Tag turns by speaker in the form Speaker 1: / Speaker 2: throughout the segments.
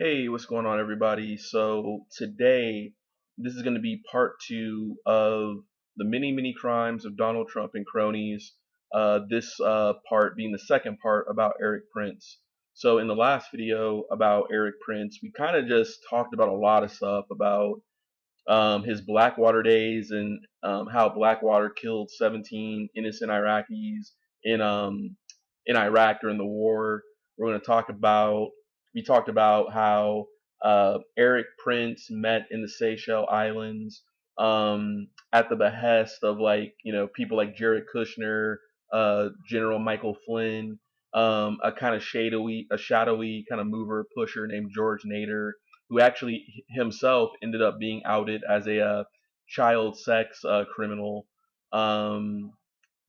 Speaker 1: Hey, what's going on, everybody? So today, this is going to be part two of the many crimes of Donald Trump and cronies. This part being the second part about Erik Prince. So in the last video about Erik Prince, we kind of just talked about a lot of stuff about his Blackwater days and how Blackwater killed 17 innocent Iraqis in um, in Iraq during the war. We're going to talk about we talked about how Erik Prince met in the Seychelles Islands at the behest of people like Jared Kushner, General Michael Flynn, a kind of shadowy kind of mover pusher named George Nader, who actually himself ended up being outed as a child sex criminal. Um,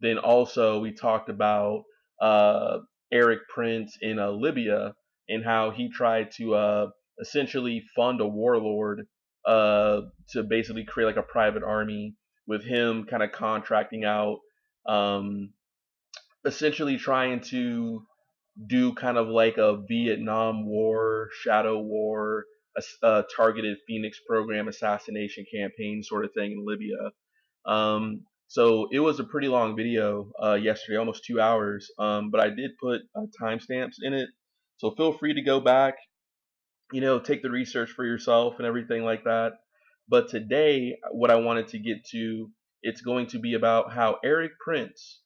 Speaker 1: then also we talked about uh, Erik Prince in Libya and how he tried to essentially fund a warlord to basically create like a private army with him kind of contracting out, um, essentially trying to do kind of like a Vietnam War, shadow war, a targeted Phoenix program assassination campaign sort of thing in Libya. So it was a pretty long video yesterday, almost 2 hours. But I did put timestamps in it, so feel free to go back, take the research for yourself and everything like that. But today, what I wanted to get to, it's going to be about how Erik Prince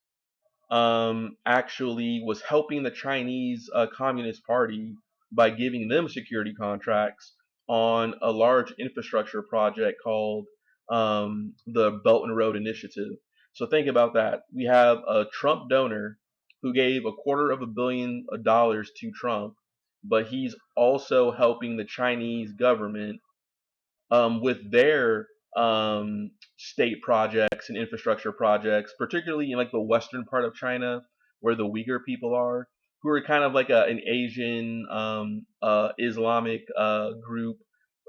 Speaker 1: actually was helping the Chinese Communist Party by giving them security contracts on a large infrastructure project called the Belt and Road Initiative. So think about that. We have a Trump donor who gave $250 million to Trump, but he's also helping the Chinese government with their state projects and infrastructure projects, particularly in like the western part of China where the Uyghur people are, who are kind of like an Asian Islamic group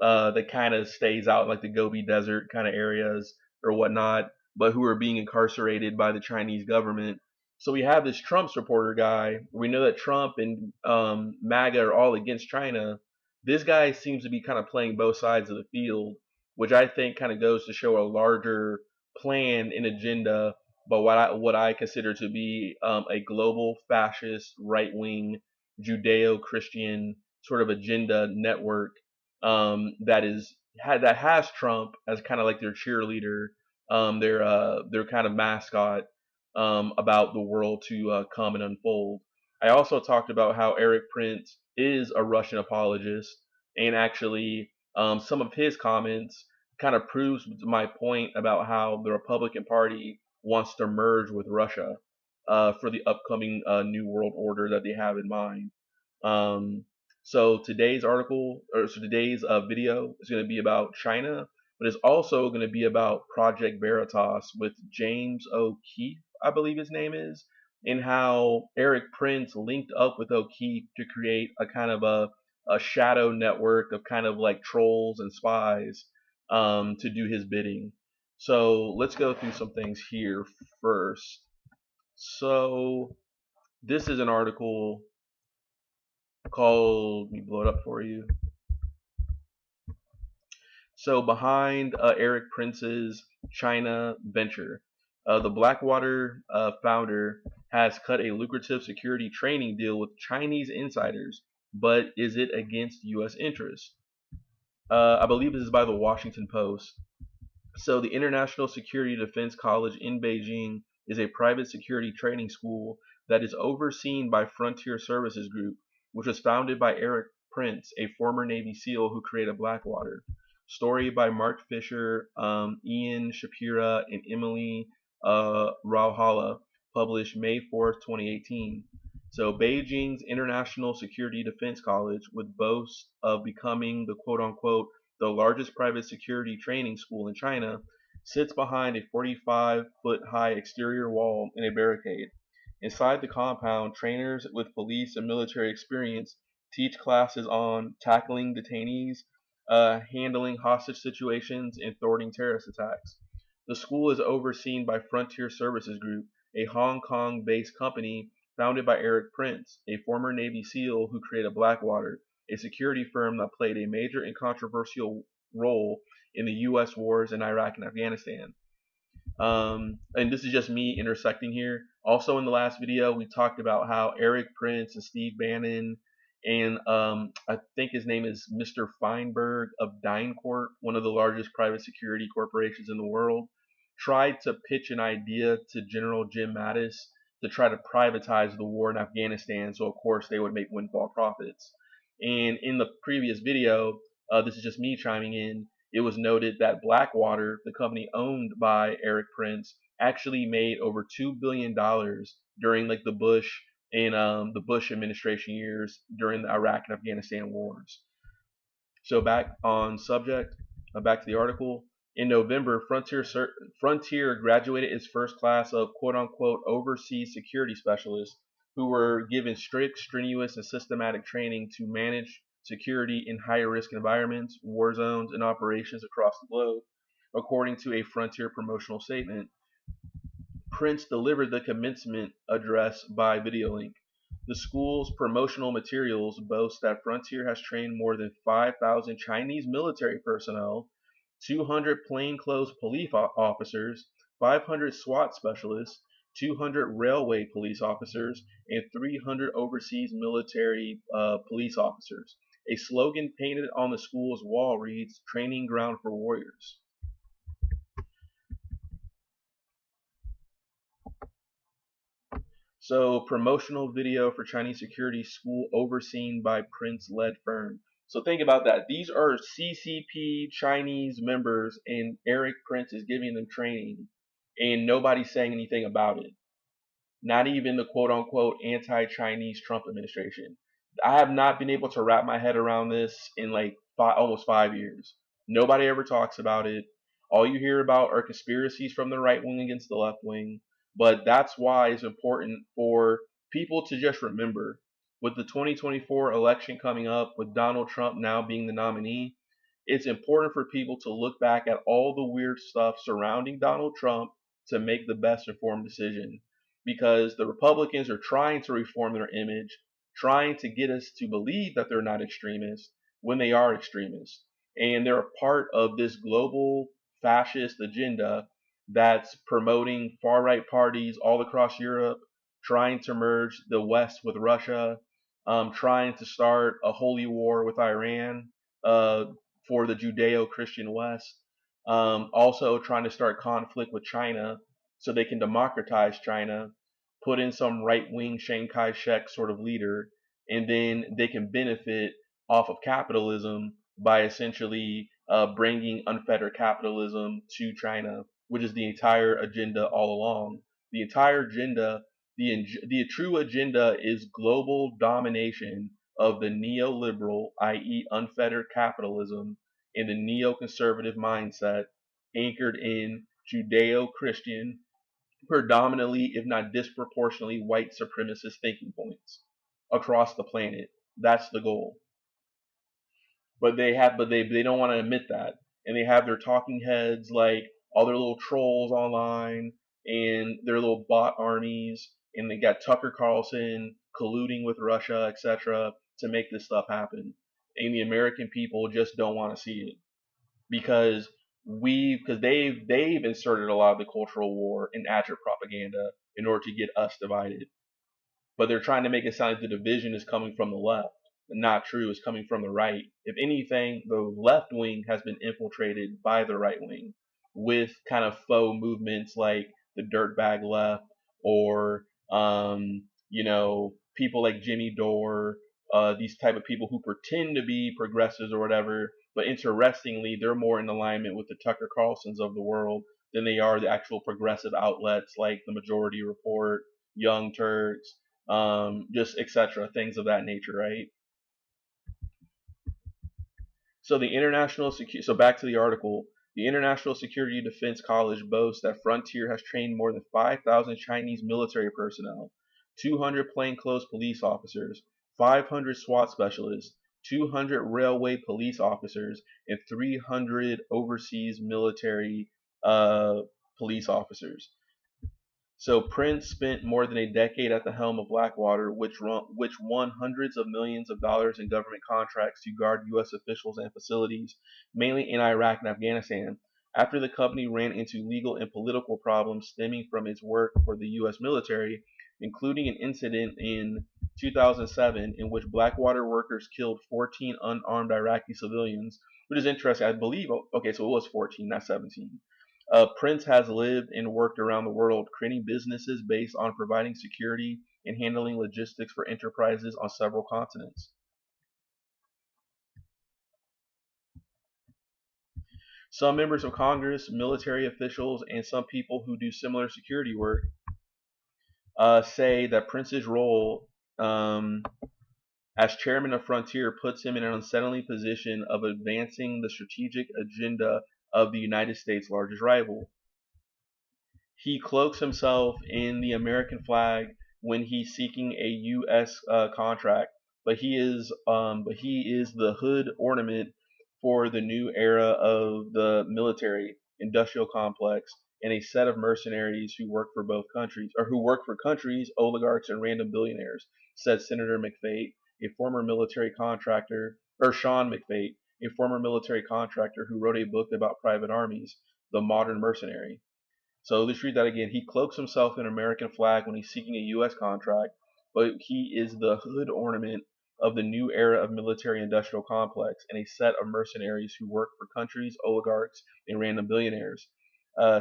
Speaker 1: that kind of stays out in like the Gobi Desert kind of areas or whatnot, but who are being incarcerated by the Chinese government. So we have this Trump supporter guy. We know that Trump and MAGA are all against China. This guy seems to be kind of playing both sides of the field, which I think kind of goes to show a larger plan and agenda, but what I consider to be a global fascist right wing Judeo-Christian sort of agenda network that has Trump as kind of like their cheerleader, their kind of mascot about the world to come and unfold. I also talked about how Erik Prince is a Russian apologist, and actually, some of his comments kind of proves my point about how the Republican Party wants to merge with Russia for the upcoming New World Order that they have in mind. Um, so today's video is going to be about China, but it's also going to be about Project Veritas with James O'Keefe, I believe his name is, and how Erik Prince linked up with O'Keefe to create a kind of a shadow network of kind of like trolls and spies to do his bidding. So let's go through some things here first. So this is an article called, let me blow it up for you. So behind Erik Prince's China venture, the Blackwater founder has cut a lucrative security training deal with Chinese insiders, but is it against U.S. interests? I believe this is by the Washington Post. So the International Security Defense College in Beijing is a private security training school that is overseen by Frontier Services Group, which was founded by Erik Prince, a former Navy SEAL who created Blackwater. Story by Mark Fisher, Ian Shapira, and Emily Rauhala, published May 4th, 2018. So Beijing's International Security Defense College, with boast of becoming the quote-unquote the largest private security training school in China, sits behind a 45-foot high exterior wall in a barricade. Inside the compound, trainers with police and military experience teach classes on tackling detainees, handling hostage situations, and thwarting terrorist attacks. The school is overseen by Frontier Services Group, a Hong Kong based company founded by Erik Prince, a former Navy SEAL who created Blackwater, a security firm that played a major and controversial role in the U.S. wars in Iraq and Afghanistan. And this is just me intersecting here. Also, in the last video, we talked about how Erik Prince and Steve Bannon and I think his name is Mr. Feinberg of DynCorp, one of the largest private security corporations in the world, tried to pitch an idea to General Jim Mattis to try to privatize the war in Afghanistan. So, of course, they would make windfall profits. And in the previous video, this is just me chiming in, it was noted that Blackwater, the company owned by Erik Prince, actually made over $2 billion during like the Bush administration years during the Iraq and Afghanistan wars. So back on subject, back to the article. In November, Frontier graduated its first class of quote-unquote overseas security specialists who were given strict, strenuous, and systematic training to manage security in higher risk environments, war zones, and operations across the globe, according to a Frontier promotional statement. Prince delivered the commencement address by video link. The school's promotional materials boast that Frontier has trained more than 5,000 Chinese military personnel, 200 plainclothes police officers, 500 SWAT specialists, 200 railway police officers, and 300 overseas military police officers. A slogan painted on the school's wall reads, "Training Ground for Warriors." So, promotional video for Chinese security school overseen by Prince-led firm. So think about that. These are CCP Chinese members, and Erik Prince is giving them training, and nobody's saying anything about it. Not even the quote-unquote anti-Chinese Trump administration. I have not been able to wrap my head around this in like almost 5 years. Nobody ever talks about it. All you hear about are conspiracies from the right wing against the left wing. But that's why it's important for people to just remember, with the 2024 election coming up, with Donald Trump now being the nominee, it's important for people to look back at all the weird stuff surrounding Donald Trump to make the best informed decision. Because the Republicans are trying to reform their image, trying to get us to believe that they're not extremists when they are extremists. And they're a part of this global fascist agenda that's promoting far right parties all across Europe, trying to merge the West with Russia, trying to start a holy war with Iran for the Judeo Christian West, also trying to start conflict with China so they can democratize China, put in some right wing Chiang Kai shek sort of leader, and then they can benefit off of capitalism by essentially bringing unfettered capitalism to China, which is the entire agenda all along. The entire agenda, the true agenda is global domination of the neoliberal, i.e., unfettered capitalism, and the neoconservative mindset anchored in Judeo Christian, predominantly, if not disproportionately, white supremacist thinking points across the planet. That's the goal. But they don't want to admit that, and they have their talking heads like all their little trolls online and their little bot armies, and they got Tucker Carlson colluding with Russia, etc., to make this stuff happen. And the American people just don't want to see it because they've inserted a lot of the cultural war and agit propaganda in order to get us divided. But they're trying to make it sound like the division is coming from the left. Not true. It's coming from the right. If anything, the left wing has been infiltrated by the right wing with kind of faux movements like the dirtbag left or people like Jimmy Dore, these type of people who pretend to be progressives or whatever. But interestingly, they're more in alignment with the Tucker Carlsons of the world than they are the actual progressive outlets like the Majority Report, Young Turks, just etc. Things of that nature, right? So back to the article. The International Security Defense College boasts that Frontier has trained more than 5,000 Chinese military personnel, 200 plainclothes police officers, 500 SWAT specialists, 200 railway police officers, and 300 overseas military police officers. So Prince spent more than a decade at the helm of Blackwater, which won hundreds of millions of dollars in government contracts to guard U.S. officials and facilities, mainly in Iraq and Afghanistan. After the company ran into legal and political problems stemming from its work for the U.S. military, including an incident in 2007 in which Blackwater workers killed 14 unarmed Iraqi civilians, which is interesting. I believe, okay, so it was 14, not 17. Prince has lived and worked around the world, creating businesses based on providing security and handling logistics for enterprises on several continents. Some members of Congress, military officials, and some people who do similar security work say that Prince's role as chairman of Frontier puts him in an unsettling position of advancing the strategic agenda of the United States' largest rival. He cloaks himself in the American flag when he's seeking a U.S. Contract, but he is the hood ornament for the new era of the military industrial complex and a set of mercenaries who work for both countries, or who work for countries, oligarchs, and random billionaires, said Senator McFate, a former military contractor, or Sean McFate, a former military contractor who wrote a book about private armies, The Modern Mercenary. So let's read that again. He cloaks himself in an American flag when he's seeking a U.S. contract, but he is the hood ornament of the new era of military industrial complex and a set of mercenaries who work for countries, oligarchs, and random billionaires,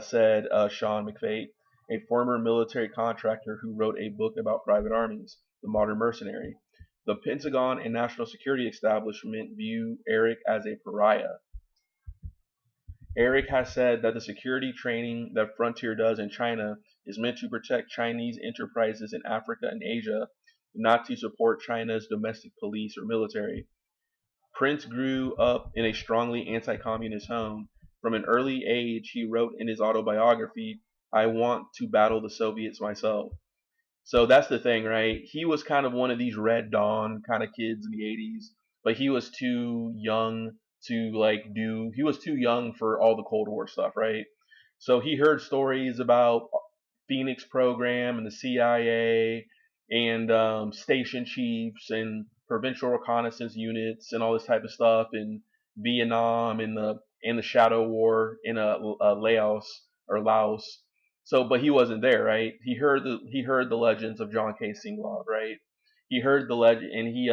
Speaker 1: said Sean McFate, a former military contractor who wrote a book about private armies, The Modern Mercenary. The Pentagon and national security establishment view Erik as a pariah. Erik has said that the security training that Frontier does in China is meant to protect Chinese enterprises in Africa and Asia, not to support China's domestic police or military. Prince grew up in a strongly anti-communist home. From an early age, he wrote in his autobiography, "I want to battle the Soviets myself." So that's the thing, right? He was kind of one of these Red Dawn kind of kids in the 80s, but he was too young to he was too young for all the Cold War stuff, right? So he heard stories about Phoenix program and the CIA and station chiefs and provincial reconnaissance units and all this type of stuff in Vietnam and the Shadow War in Laos. So, but he wasn't there, right? He heard the legends of John K. Singlov, right? He heard the legend, and he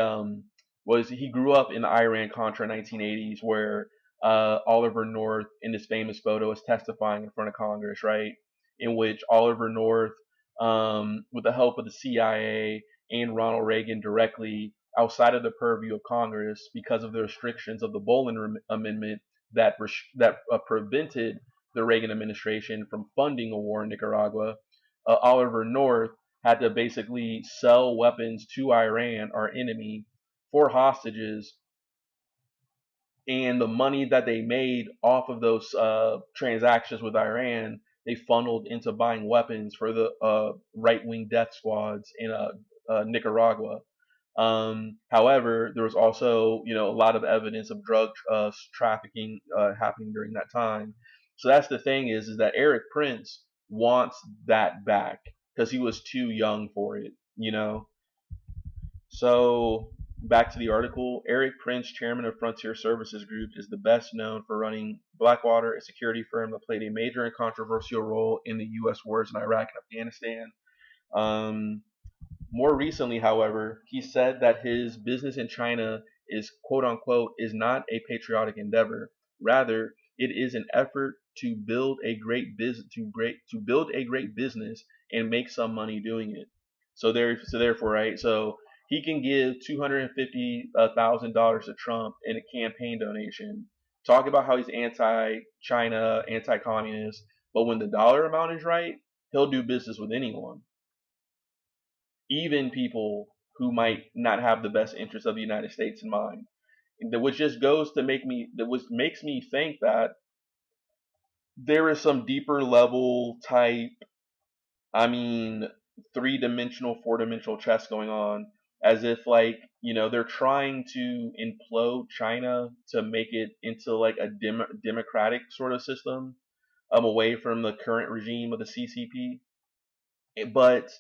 Speaker 1: grew up in the Iran Contra 1980s, where Oliver North in this famous photo is testifying in front of Congress, right? In which Oliver North, with the help of the CIA and Ronald Reagan directly outside of the purview of Congress because of the restrictions of the Bolin Amendment that prevented the Reagan administration from funding a war in Nicaragua, Oliver North had to basically sell weapons to Iran, our enemy, for hostages, and the money that they made off of those transactions with Iran, they funneled into buying weapons for the right-wing death squads in Nicaragua. However, there was also, a lot of evidence of drug trafficking happening during that time. So that's the thing is that Erik Prince wants that back because he was too young for it. So back to the article. Erik Prince, chairman of Frontier Services Group, is the best known for running Blackwater, a security firm that played a major and controversial role in the U.S. wars in Iraq and Afghanistan. More recently, however, he said that his business in China is quote unquote is not a patriotic endeavor. Rather, it is an effort to build a great business and make some money doing it. So therefore, right? So he can give $250,000 to Trump in a campaign donation. Talk about how he's anti-China, anti-communist, but when the dollar amount is right, he'll do business with anyone, even people who might not have the best interest of the United States in mind. Which just goes to which makes me think that there is some deeper level type, I mean, 3-dimensional, 4-dimensional chess going on, as if they're trying to implode China to make it into like a democratic sort of system, away from the current regime of the CCP. But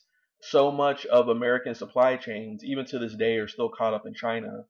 Speaker 1: so much of American supply chains, even to this day, are still caught up in China.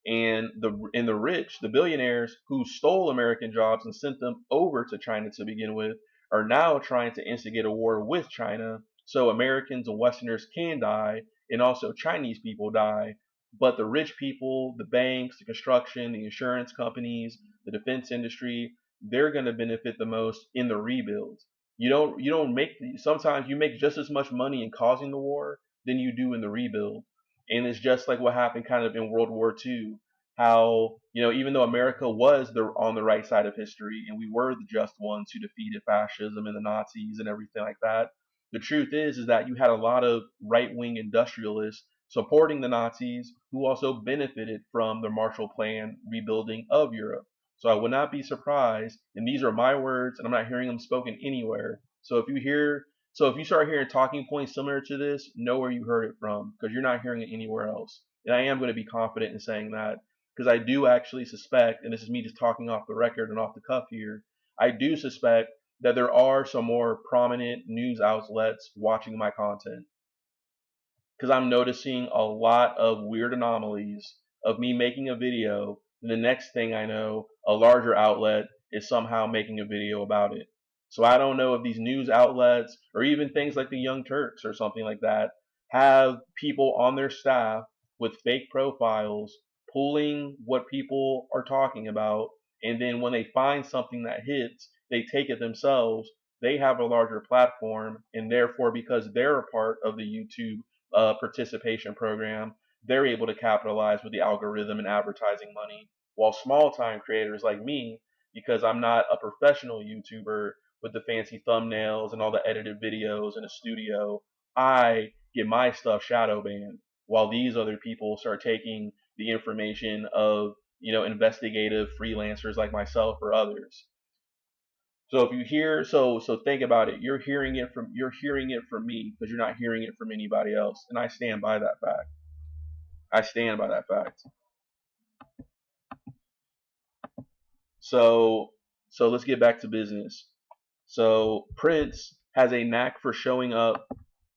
Speaker 1: And the rich, the billionaires who stole American jobs and sent them over to China to begin with, are now trying to instigate a war with China so Americans and Westerners can die and also Chinese people die. But the rich people, the banks, the construction, the insurance companies, the defense industry, they're going to benefit the most in the rebuild. You don't make, sometimes you make just as much money in causing the war than you do in the rebuild. And it's just like what happened kind of in World War II. How, even though America was on the right side of history and we were the just ones who defeated fascism and the Nazis and everything like that, the truth is that you had a lot of right wing industrialists supporting the Nazis who also benefited from the Marshall Plan rebuilding of Europe. So I would not be surprised, and these are my words, and I'm not hearing them spoken anywhere. So if you start hearing talking points similar to this, know where you heard it from, because you're not hearing it anywhere else. And I am going to be confident in saying that, because I do actually suspect, and this is me just talking off the record and off the cuff here, I do suspect that there are some more prominent news outlets watching my content, because I'm noticing a lot of weird anomalies of me making a video. And the next thing I know, a larger outlet is somehow making a video about it. So I don't know if these news outlets or even things like the Young Turks or something like that have people on their staff with fake profiles pulling what people are talking about. And then when they find something that hits, they take it themselves. They have a larger platform, and therefore, because they're a part of the YouTube participation program, they're able to capitalize with the algorithm and advertising money. While small time creators like me, because I'm not a professional YouTuber with the fancy thumbnails and all the edited videos in a studio, I get my stuff shadow banned. While these other people start taking the information of investigative freelancers like myself or others. So if you hear, so think about it. You're hearing it from me because you're not hearing it from anybody else, and I stand by that fact. I stand by that fact. So so let's get back to business. So Prince has a knack for showing up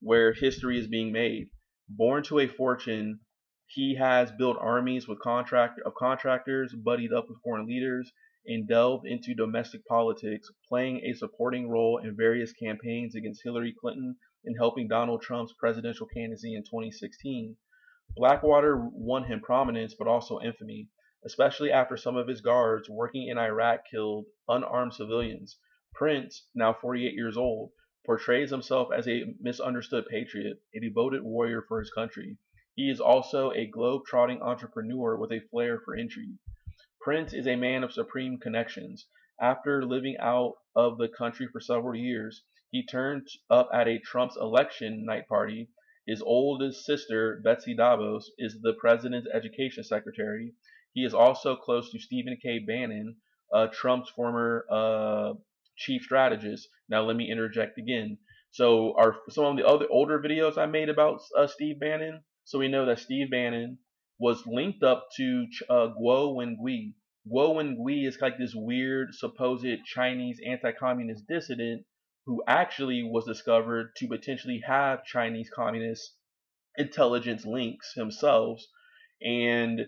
Speaker 1: where history is being made. Born to a fortune, he has built armies of contractors, buddied up with foreign leaders, and delved into domestic politics, playing a supporting role in various campaigns against Hillary Clinton and helping Donald Trump's presidential candidacy in 2016. Blackwater won him prominence but also infamy, especially after some of his guards working in Iraq killed unarmed civilians. Prince, now 48 years old, portrays himself as a misunderstood patriot, a devoted warrior for his country. He is also a globe-trotting entrepreneur with a flair for intrigue. Prince is a man of supreme connections. After living out of the country for several years, he turned up at a Trump's election night party. His oldest sister, Betsy Davos, is the president's education secretary. He is also close to Stephen K. Bannon, Trump's former chief strategist. Now, let me interject again. So, some of the other older videos I made about Steve Bannon. So we know that Steve Bannon was linked up to Guo Wengui. Guo Wengui is like this weird supposed Chinese anti-communist dissident who actually was discovered to potentially have Chinese communist intelligence links himself. And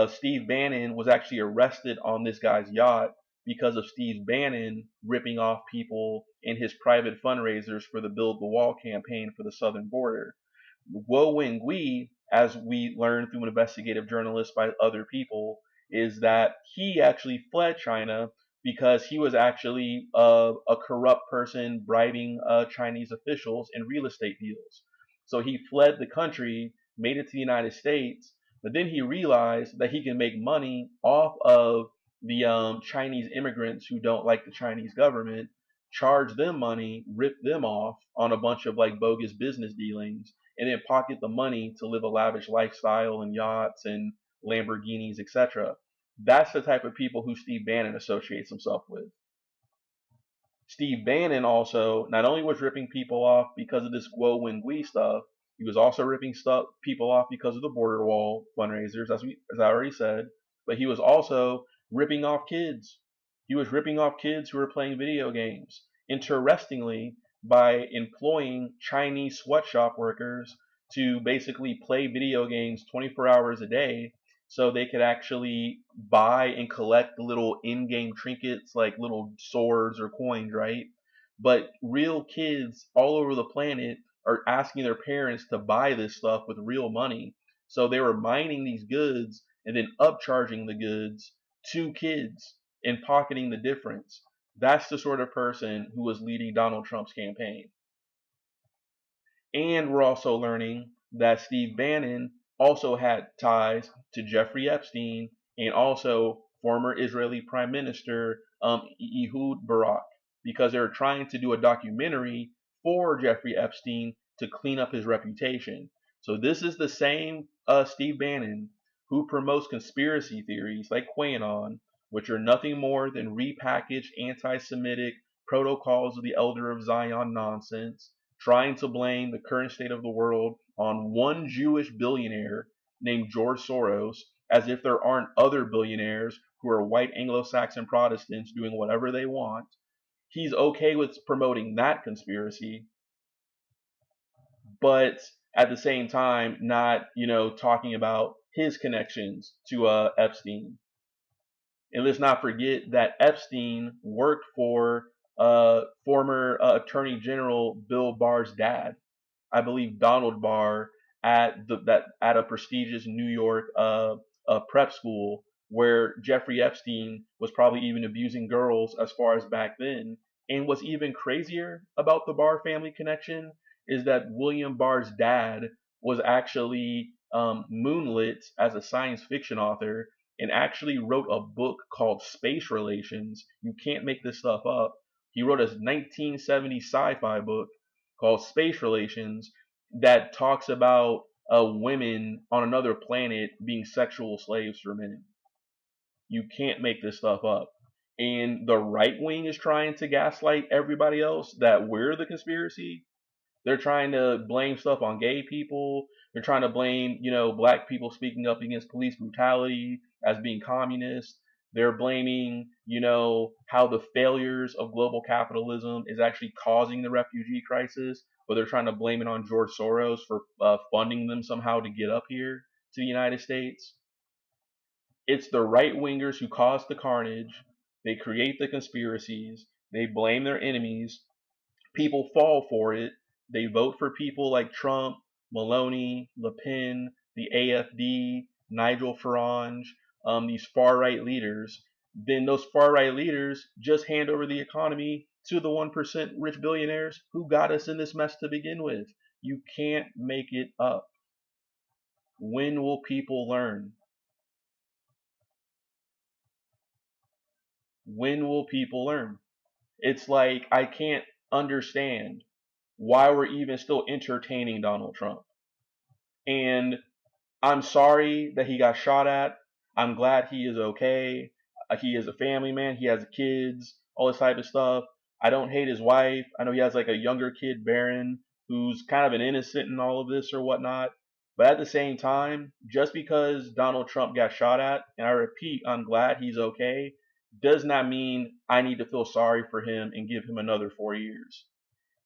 Speaker 1: Steve Bannon was actually arrested on this guy's yacht because of Steve Bannon ripping off people in his private fundraisers for the Build the Wall campaign for the southern border. Guo Wengui, as we learned through investigative journalists by other people, is that he actually fled China because he was actually a corrupt person bribing Chinese officials in real estate deals. So he fled the country, made it to the United States, but then he realized that he can make money off of the Chinese immigrants who don't like the Chinese government, charge them money, rip them off on a bunch of like bogus business dealings, and then pocket the money to live a lavish lifestyle and yachts and Lamborghinis, etc. That's the type of people who Steve Bannon associates himself with. Steve Bannon also not only was ripping people off because of this Guo Wengui stuff, he was also ripping people off because of the border wall fundraisers, as I already said. But he was also ripping off kids. He was ripping off kids who were playing video games. Interestingly, by employing Chinese sweatshop workers to basically play video games 24 hours a day so they could actually buy and collect little in-game trinkets like little swords or coins, right? But real kids all over the planet are asking their parents to buy this stuff with real money. So they were mining these goods and then upcharging the goods to kids and pocketing the difference. That's the sort of person who was leading Donald Trump's campaign. And we're also learning that Steve Bannon also had ties to Jeffrey Epstein and also former Israeli Prime Minister Ehud Barak, because they were trying to do a documentary for Jeffrey Epstein to clean up his reputation. So this is the same Steve Bannon who promotes conspiracy theories like QAnon, which are nothing more than repackaged anti-Semitic protocols of the Elder of Zion nonsense, trying to blame the current state of the world on one Jewish billionaire named George Soros, as if there aren't other billionaires who are white Anglo-Saxon Protestants doing whatever they want. He's okay with promoting that conspiracy, but at the same time, not, talking about his connections to Epstein. And let's not forget that Epstein worked for former Attorney General Bill Barr's dad, I believe Donald Barr, at a prestigious New York prep school where Jeffrey Epstein was probably even abusing girls as far as back then. And what's even crazier about the Barr family connection is that William Barr's dad was actually moonlit as a science fiction author and actually wrote a book called Space Relations. You can't make this stuff up. He wrote a 1970 sci-fi book called Space Relations that talks about women on another planet being sexual slaves for men. You can't make this stuff up. And the right wing is trying to gaslight everybody else that we're the conspiracy. They're trying to blame stuff on gay people. They're trying to blame, black people speaking up against police brutality as being communist. They're blaming, how the failures of global capitalism is actually causing the refugee crisis, but they're trying to blame it on George Soros for funding them somehow to get up here to the United States. It's the right wingers who cause the carnage. They create the conspiracies. They blame their enemies. People fall for it. They vote for people like Trump, Maloney, Le Pen, the AFD, Nigel Farage, these far right leaders. Then those far right leaders just hand over the economy to the 1% rich billionaires who got us in this mess to begin with. You can't make it up. When will people learn? When will people learn? It's like I can't understand why we're even still entertaining Donald Trump. And I'm sorry that he got shot at. I'm glad he is okay. He is a family man. He has kids, all this type of stuff. I don't hate his wife. I know he has like a younger kid, Barron, who's kind of an innocent in all of this or whatnot. But at the same time, just because Donald Trump got shot at, and I repeat, I'm glad he's okay, does not mean I need to feel sorry for him and give him another 4 years.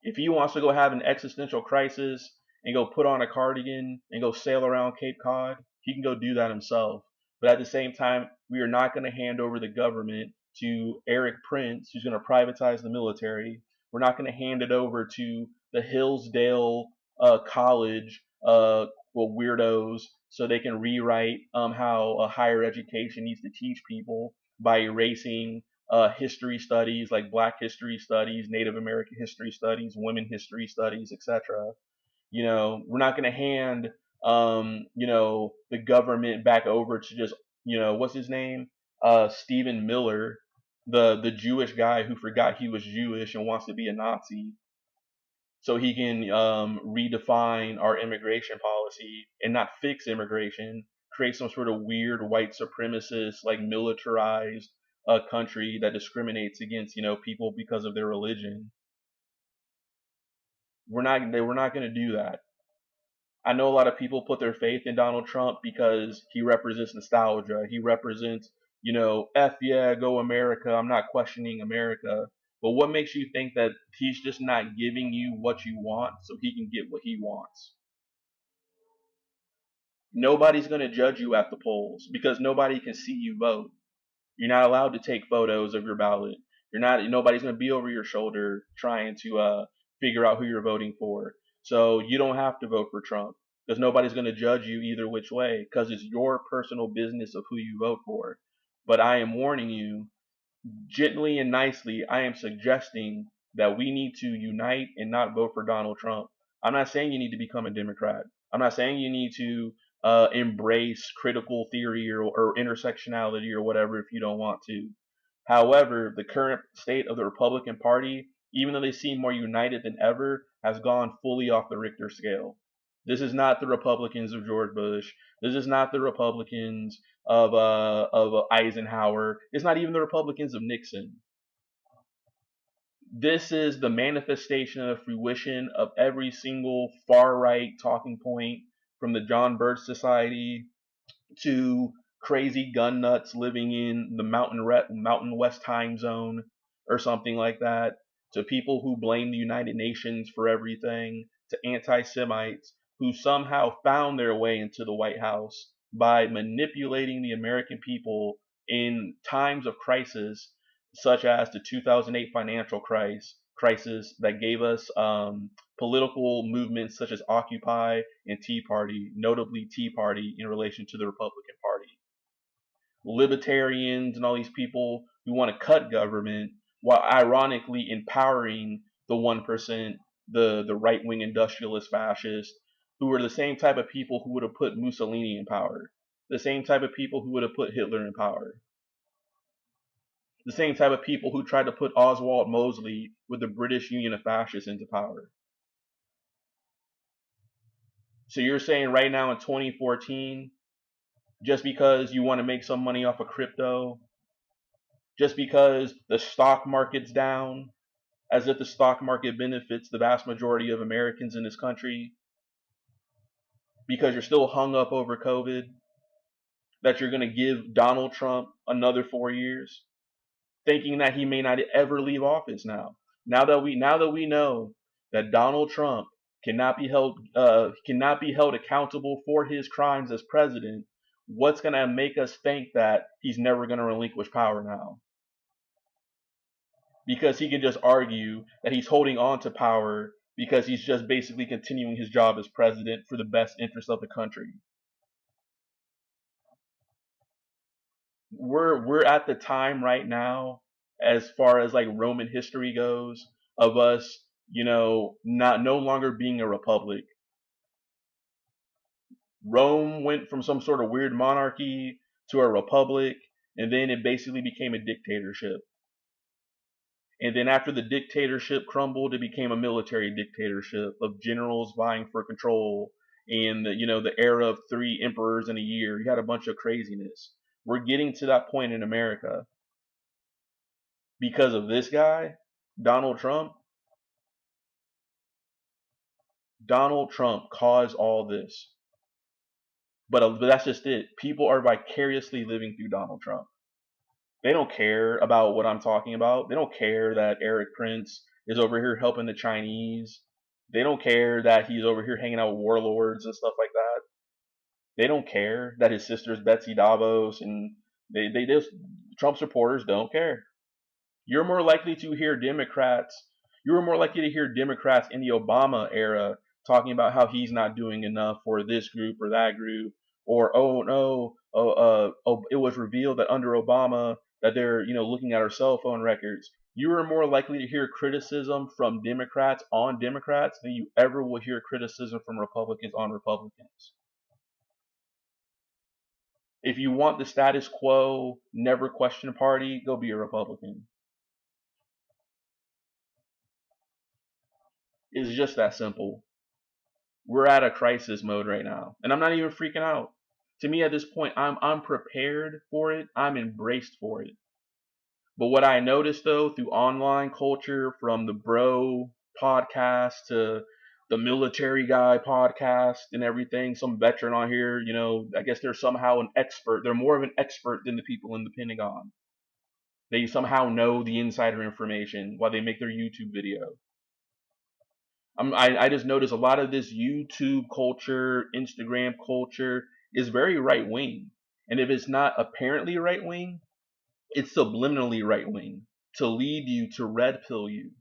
Speaker 1: If he wants to go have an existential crisis and go put on a cardigan and go sail around Cape Cod, he can go do that himself. But at the same time, we are not going to hand over the government to Erik Prince, who's going to privatize the military. We're not going to hand it over to the Hillsdale College weirdos so they can rewrite how higher education needs to teach people by erasing history studies like Black history studies, Native American history studies, women history studies, etc. We're not going to hand, the government back over to just, what's his name? Stephen Miller, the Jewish guy who forgot he was Jewish and wants to be a Nazi, so he can redefine our immigration policy and not fix immigration, create some sort of weird white supremacist, like militarized country that discriminates against people because of their religion. We're not going to do that. I know a lot of people put their faith in Donald Trump because he represents nostalgia. He represents, F yeah, go America. I'm not questioning America. But what makes you think that he's just not giving you what you want so he can get what he wants? Nobody's going to judge you at the polls because nobody can see you vote. You're not allowed to take photos of your ballot. You're not. Nobody's going to be over your shoulder trying to figure out who you're voting for. So you don't have to vote for Trump because nobody's going to judge you either which way because it's your personal business of who you vote for. But I am warning you, gently and nicely, I am suggesting that we need to unite and not vote for Donald Trump. I'm not saying you need to become a Democrat. I'm not saying you need to embrace critical theory or intersectionality or whatever if you don't want to. However, the current state of the Republican Party, even though they seem more united than ever, has gone fully off the Richter scale. This is not the Republicans of George Bush. This is not the Republicans of Eisenhower. It's not even the Republicans of Nixon. This is the manifestation of fruition of every single far right talking point, from the John Birch Society to crazy gun nuts living in the Mountain West time zone or something like that, to people who blame the United Nations for everything, to anti-Semites who somehow found their way into the White House by manipulating the American people in times of crisis, such as the 2008 financial crisis that gave us political movements such as Occupy and Tea Party, notably Tea Party in relation to the Republican Party. Libertarians and all these people who want to cut government while ironically empowering the 1%, the right wing industrialist fascists, who are the same type of people who would have put Mussolini in power, the same type of people who would have put Hitler in power, the same type of people who tried to put Oswald Mosley with the British Union of Fascists into power. So you're saying right now in 2014, just because you want to make some money off of crypto, just because the stock market's down, as if the stock market benefits the vast majority of Americans in this country, because you're still hung up over COVID, that you're going to give Donald Trump another 4 years, thinking that he may not ever leave office now. Now that we know that Donald Trump cannot be held accountable for his crimes as president, what's going to make us think that he's never going to relinquish power now? Because he can just argue that he's holding on to power because he's just basically continuing his job as president for the best interest of the country. We're at the time right now, as far as like Roman history goes, of us, not no longer being a republic. Rome went from some sort of weird monarchy to a republic, and then it basically became a dictatorship. And then after the dictatorship crumbled, it became a military dictatorship of generals vying for control. And the era of 3 emperors in a year, you had a bunch of craziness. We're getting to that point in America because of this guy, Donald Trump. Donald Trump caused all this. But that's just it. People are vicariously living through Donald Trump. They don't care about what I'm talking about. They don't care that Erik Prince is over here helping the Chinese. They don't care that he's over here hanging out with warlords and stuff like that. They don't care that his sister's Betsy Davos, and they just, Trump supporters don't care. You're more likely to hear Democrats. You were more likely to hear Democrats in the Obama era talking about how he's not doing enough for this group or that group, or oh no, it was revealed that under Obama that they're looking at our cell phone records. You are more likely to hear criticism from Democrats on Democrats than you ever will hear criticism from Republicans on Republicans. If you want the status quo, never question party, go be a Republican. It's just that simple. We're at a crisis mode right now, and I'm not even freaking out. To me, at this point, I'm prepared for it. I'm embraced for it. But what I noticed though through online culture, from the bro podcast to the military guy podcast and everything, some veteran on here, I guess they're somehow an expert. They're more of an expert than the people in the Pentagon. They somehow know the insider information while they make their YouTube video. I just notice a lot of this YouTube culture, Instagram culture is very right wing. And if it's not apparently right wing, it's subliminally right wing to lead you, to red pill you.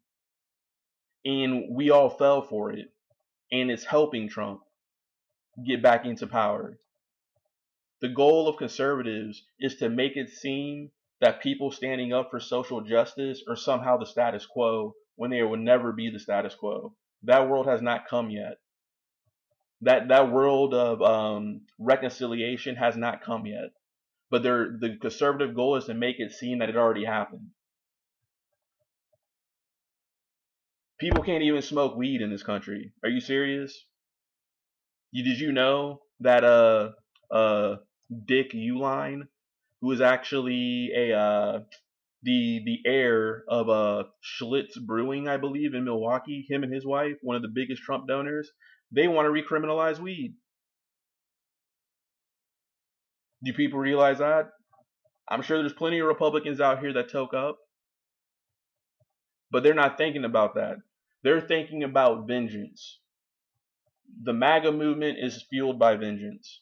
Speaker 1: And we all fell for it. And it's helping Trump get back into power. The goal of conservatives is to make it seem that people standing up for social justice are somehow the status quo when they will never be the status quo. That world has not come yet. That world of reconciliation has not come yet. But the conservative goal is to make it seem that it already happened. People can't even smoke weed in this country. Are you serious? Did you know that Dick Uline, who is actually a the heir of Schlitz Brewing, I believe, in Milwaukee, him and his wife, one of the biggest Trump donors, they want to recriminalize weed. Do people realize that? I'm sure there's plenty of Republicans out here that toke up, but they're not thinking about that. They're thinking about vengeance. The MAGA movement is fueled by vengeance.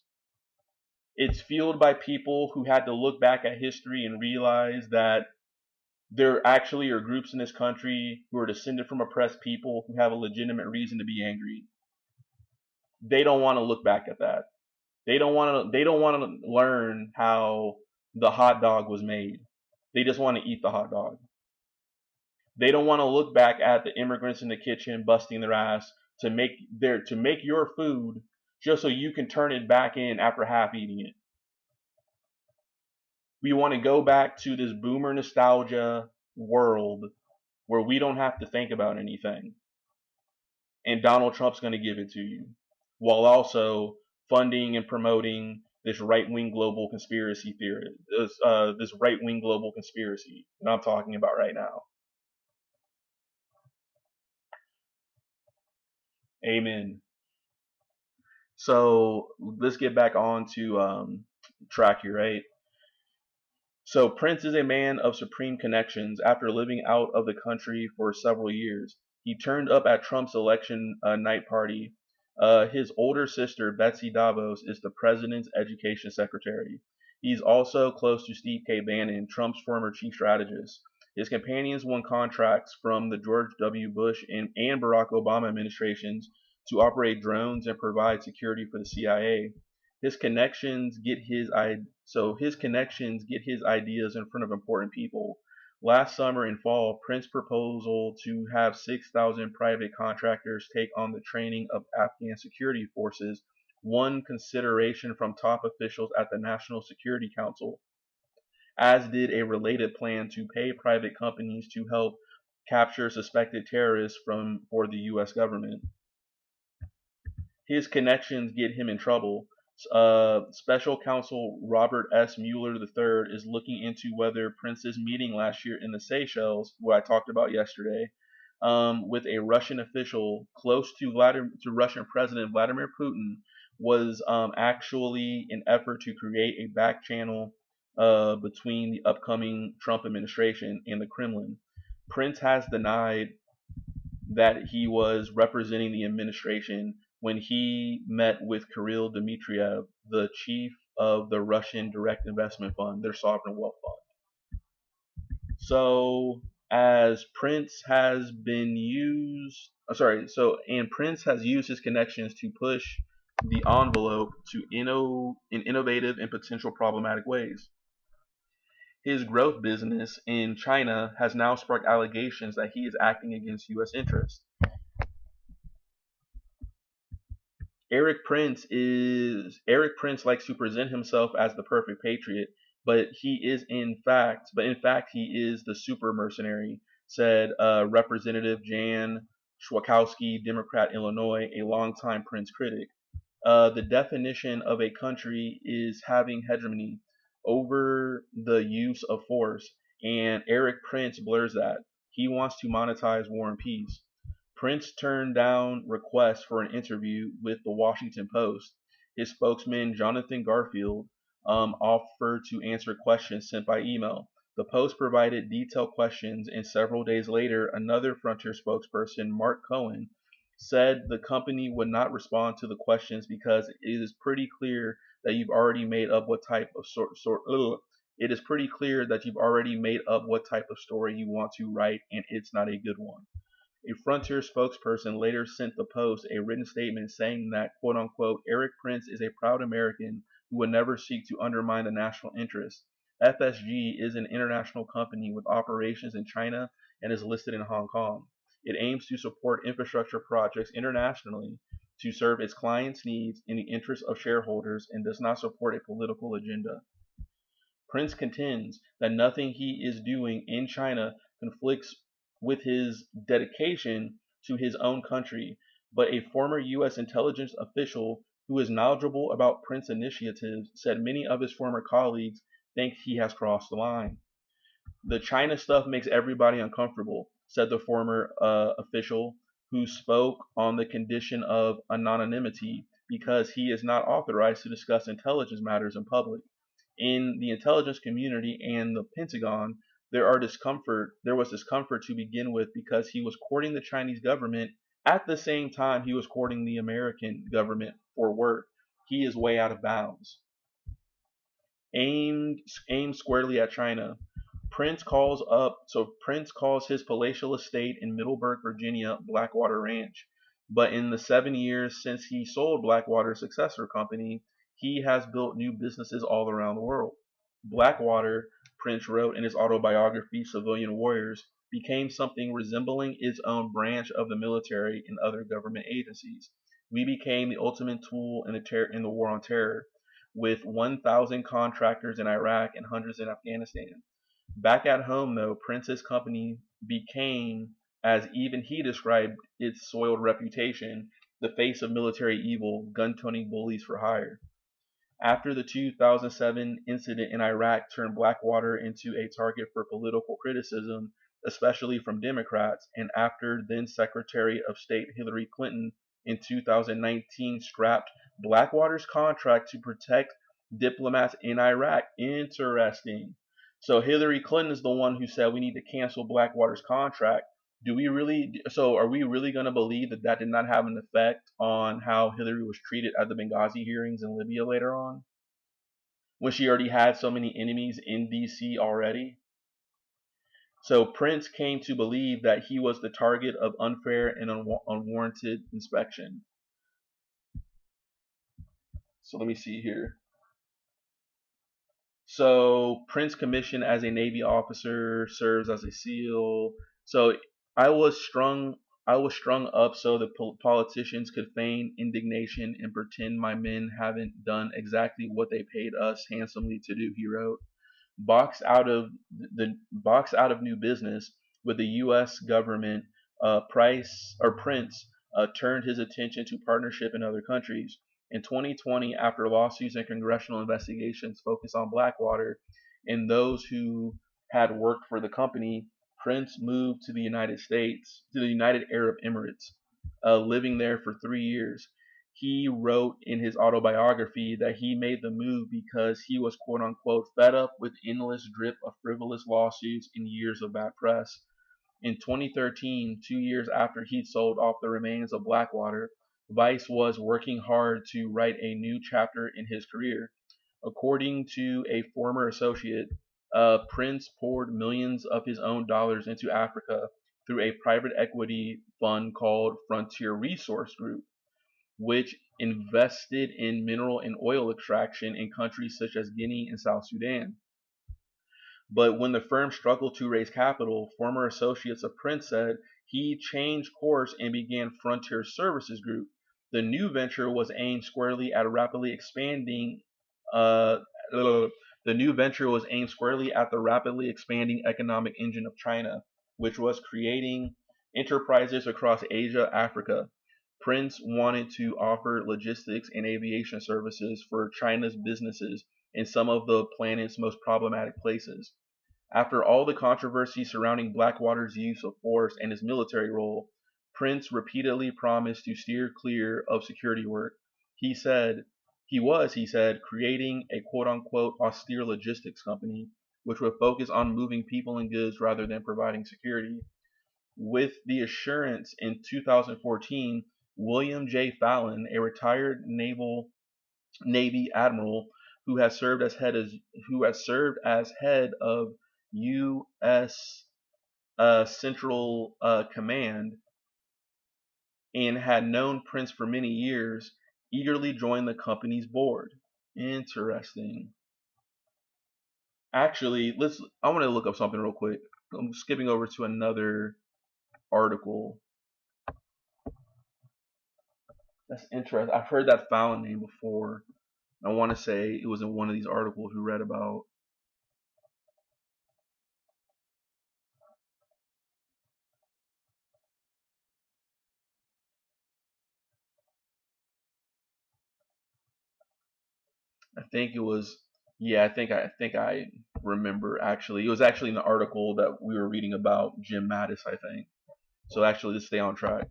Speaker 1: It's fueled by people who had to look back at history and realize that there actually are groups in this country who are descended from oppressed people who have a legitimate reason to be angry. They don't want to look back at that. They don't want to. They don't want to learn how the hot dog was made. They just want to eat the hot dog. They don't want to look back at the immigrants in the kitchen busting their ass to make your food just so you can turn it back in after half eating it. We want to go back to this boomer nostalgia world where we don't have to think about anything. And Donald Trump's going to give it to you while also funding and promoting this right-wing global conspiracy theory, this right-wing global conspiracy that I'm talking about right now. Amen. So let's get back on to track here, right? So Prince is a man of supreme connections. After living out of the country for several years, he turned up at Trump's election night party. His older sister, Betsy Davos, is the president's education secretary. He's also close to Steve K. Bannon, Trump's former chief strategist. His companions won contracts from the George W. Bush and Barack Obama administrations to operate drones and provide security for the CIA. His connections get his his connections get his ideas in front of important people. Last summer and fall, Prince's proposal to have 6,000 private contractors take on the training of Afghan security forces won consideration from top officials at the National Security Council, as did a related plan to pay private companies to help capture suspected terrorists for the U.S. government. His connections get him in trouble. Special counsel Robert S. Mueller III is looking into whether Prince's meeting last year in the Seychelles, what I talked about yesterday, with a Russian official close to Russian President Vladimir Putin was actually an effort to create a back channel between the upcoming Trump administration and the Kremlin. Prince has denied that he was representing the administration when he met with Kirill Dmitriev, the chief of the Russian Direct Investment Fund, their sovereign wealth fund. So, as Prince has been used, and Prince has used his connections to push the envelope in innovative and potential problematic ways. His growth business in China has now sparked allegations that he is acting against U.S. interests. Erik Prince likes to present himself as the perfect patriot, but in fact he is the super mercenary, said Representative Jan Schwakowski, Democrat, Illinois, a longtime Prince critic. The definition of a country is having hegemony over the use of force, and Erik Prince blurs that. He wants to monetize war and peace. Prince turned down requests for an interview with the Washington Post. His spokesman, Jonathan Garfield, offered to answer questions sent by email. The Post provided detailed questions, and several days later, another Frontier spokesperson, Mark Cohen, said the company would not respond to the questions because it is pretty clear that you've already made up what type of it is pretty clear that you've already made up what type of story you want to write, and it's not a good one. A Frontier spokesperson later sent the Post a written statement saying that, quote unquote, Erik Prince is a proud American who would never seek to undermine the national interest. FSG is an international company with operations in China and is listed in Hong Kong. It aims to support infrastructure projects internationally to serve its clients' needs in the interest of shareholders and does not support a political agenda. Prince contends that nothing he is doing in China conflicts with his dedication to his own country, but a former U.S. intelligence official who is knowledgeable about Prince initiatives said many of his former colleagues think he has crossed the line. The China stuff makes everybody uncomfortable, said the former official, who spoke on the condition of anonymity because he is not authorized to discuss intelligence matters in public. In the intelligence community and the Pentagon, there was discomfort to begin with because he was courting the Chinese government at the same time he was courting the American government for work. He is way out of bounds. Aimed squarely at China. Prince calls his palatial estate in Middleburg, Virginia, Blackwater Ranch. But in the 7 years since he sold Blackwater's successor company, he has built new businesses all around the world. Blackwater, Prince wrote in his autobiography, Civilian Warriors, became something resembling its own branch of the military and other government agencies. We became the ultimate tool in the war on terror, with 1,000 contractors in Iraq and hundreds in Afghanistan. Back at home, though, Prince's company became, as even he described its soiled reputation, the face of military evil, gun-toting bullies for hire. After the 2007 incident in Iraq turned Blackwater into a target for political criticism, especially from Democrats, and after then Secretary of State Hillary Clinton in 2019 scrapped Blackwater's contract to protect diplomats in Iraq. Interesting. So Hillary Clinton is the one who said we need to cancel Blackwater's contract. Are we really going to believe that that did not have an effect on how Hillary was treated at the Benghazi hearings in Libya later on, when she already had so many enemies in DC already? So Prince came to believe that he was the target of unfair and unwarranted inspection. So let me see here. So Prince commissioned as a Navy officer, serves as a SEAL. So I was strung up so the politicians could feign indignation and pretend my men haven't done exactly what they paid us handsomely to do, he wrote. Boxed out of new business with the U.S. government, Prince turned his attention to partnership in other countries. In 2020, after lawsuits and congressional investigations focused on Blackwater and those who had worked for the company, Prince moved to the United Arab Emirates, living there for 3 years. He wrote in his autobiography that he made the move because he was, quote unquote, fed up with endless drip of frivolous lawsuits and years of bad press. In 2013, 2 years after he'd sold off the remains of Blackwater, Vice was working hard to write a new chapter in his career. According to a former associate, Prince poured millions of his own dollars into Africa through a private equity fund called Frontier Resource Group, which invested in mineral and oil extraction in countries such as Guinea and South Sudan. But when the firm struggled to raise capital, former associates of Prince said he changed course and began Frontier Services Group. The new venture was aimed squarely at uh, the new venture was aimed squarely at the rapidly expanding economic engine of China, which was creating enterprises across Asia, Africa. Prince wanted to offer logistics and aviation services for China's businesses in some of the planet's most problematic places. After all the controversy surrounding Blackwater's use of force and his military role, Prince repeatedly promised to steer clear of security work. He said, creating a quote-unquote austere logistics company, which would focus on moving people and goods rather than providing security. With the assurance in 2014, William J. Fallon, a retired Navy admiral who has served as head of U.S. Central Command and had known Prince for many years, eagerly joined the company's board. Interesting. Actually, I want to look up something real quick. I'm skipping over to another article. That's interesting. I've heard that Fallon name before. I want to say it was in one of these articles we read about. I think it was. Yeah, I think I remember actually. It was actually in the article that we were reading about Jim Mattis, I think. So actually, let's stay on track.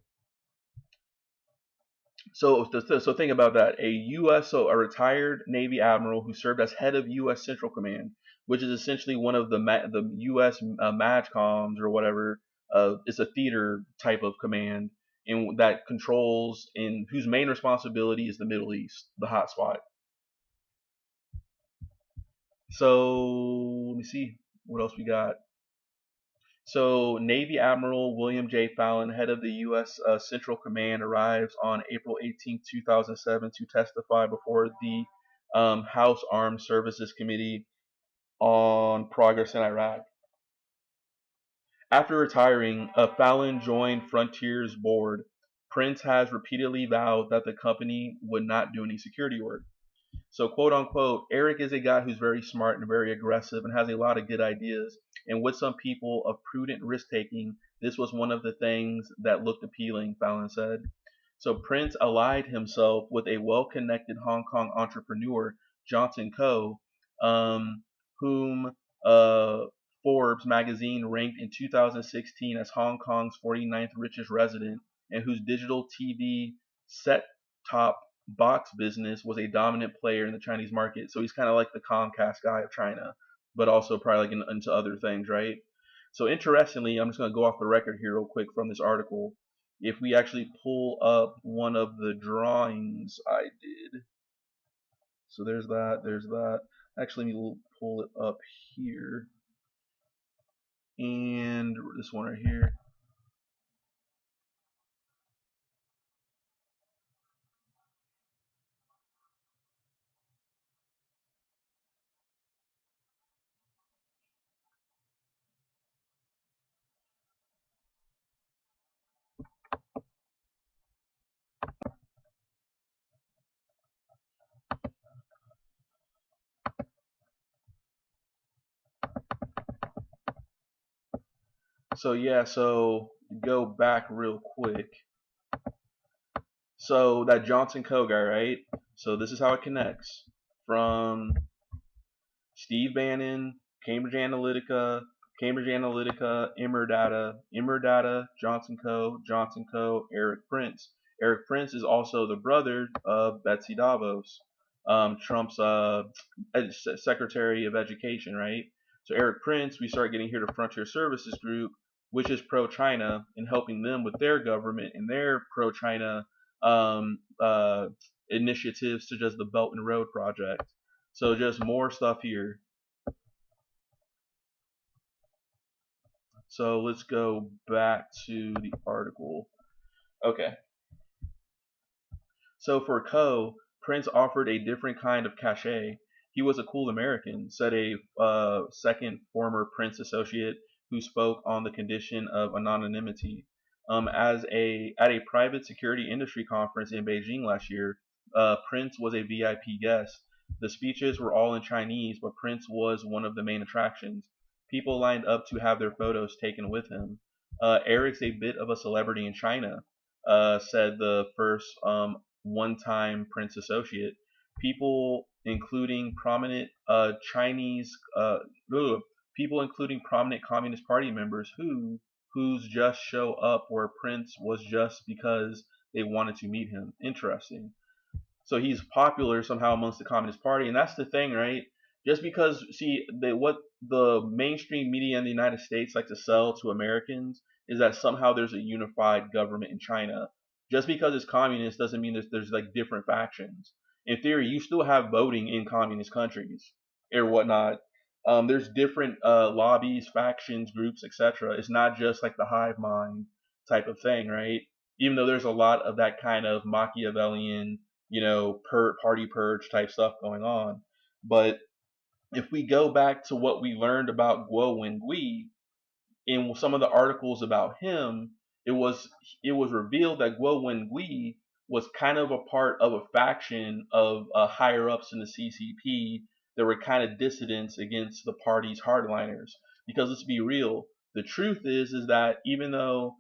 Speaker 1: So think about that. A retired Navy admiral who served as head of U.S. Central Command, which is essentially one of the U.S. MAGCOMs or whatever. It's a theater type of command, and that controls in whose main responsibility is the Middle East, the hotspot. So let me see what else we got. So, Navy Admiral William J. Fallon, head of the U.S. Central Command, arrives on April 18, 2007, to testify before the House Armed Services Committee on progress in Iraq. After retiring, Fallon joined Frontier's board. Prince has repeatedly vowed that the company would not do any security work. So, quote unquote, Erik is a guy who's very smart and very aggressive and has a lot of good ideas. And with some people of prudent risk taking, this was one of the things that looked appealing, Fallon said. So, Prince allied himself with a well connected Hong Kong entrepreneur, Johnson Ko, whom Forbes magazine ranked in 2016 as Hong Kong's 49th richest resident, and whose digital TV set top box business was a dominant player in the Chinese market. So he's kind of like the Comcast guy of China, but also probably like into other things, right? So interestingly, I'm just going to go off the record here real quick from this article. If we actually pull up one of the drawings I did, so there's that. Actually, let me pull it up here, and this one right here. So yeah, so go back real quick. So that Johnson Co guy, right? So this is how it connects from Steve Bannon, Cambridge Analytica, Immerdata, Johnson Co, Erik Prince. Erik Prince is also the brother of Betsy DeVos, Trump's Secretary of Education, right? So Erik Prince, we start getting here to Frontier Services Group, which is pro-China and helping them with their government and their pro-China um, uh, initiatives, such as the Belt and Road Project. So just more stuff here. So let's go back to the article. Okay. So for Coe, Prince offered a different kind of cachet. He was a cool American, said a second former Prince associate who spoke on the condition of anonymity. As at a private security industry conference in Beijing last year, Prince was a VIP guest. The speeches were all in Chinese, but Prince was one of the main attractions. People lined up to have their photos taken with him. Eric's a bit of a celebrity in China, said the first one-time Prince associate. People including prominent Chinese, people including prominent Communist Party members whose just show up where Prince was just because they wanted to meet him. Interesting. So he's popular somehow amongst the Communist Party, and that's the thing, right? Just because, see, what the mainstream media in the United States like to sell to Americans is that somehow there's a unified government in China. Just because it's communist doesn't mean there's like different factions. In theory, you still have voting in communist countries or whatnot. There's different lobbies, factions, groups, etc. It's not just like the hive mind type of thing, right? Even though there's a lot of that kind of Machiavellian, party purge type stuff going on. But if we go back to what we learned about Guo Wengui in some of the articles about him, it was it was revealed that Guo Wengui was kind of a part of a faction of higher ups in the CCP that were kind of dissidents against the party's hardliners. Because let's be real, the truth is that even though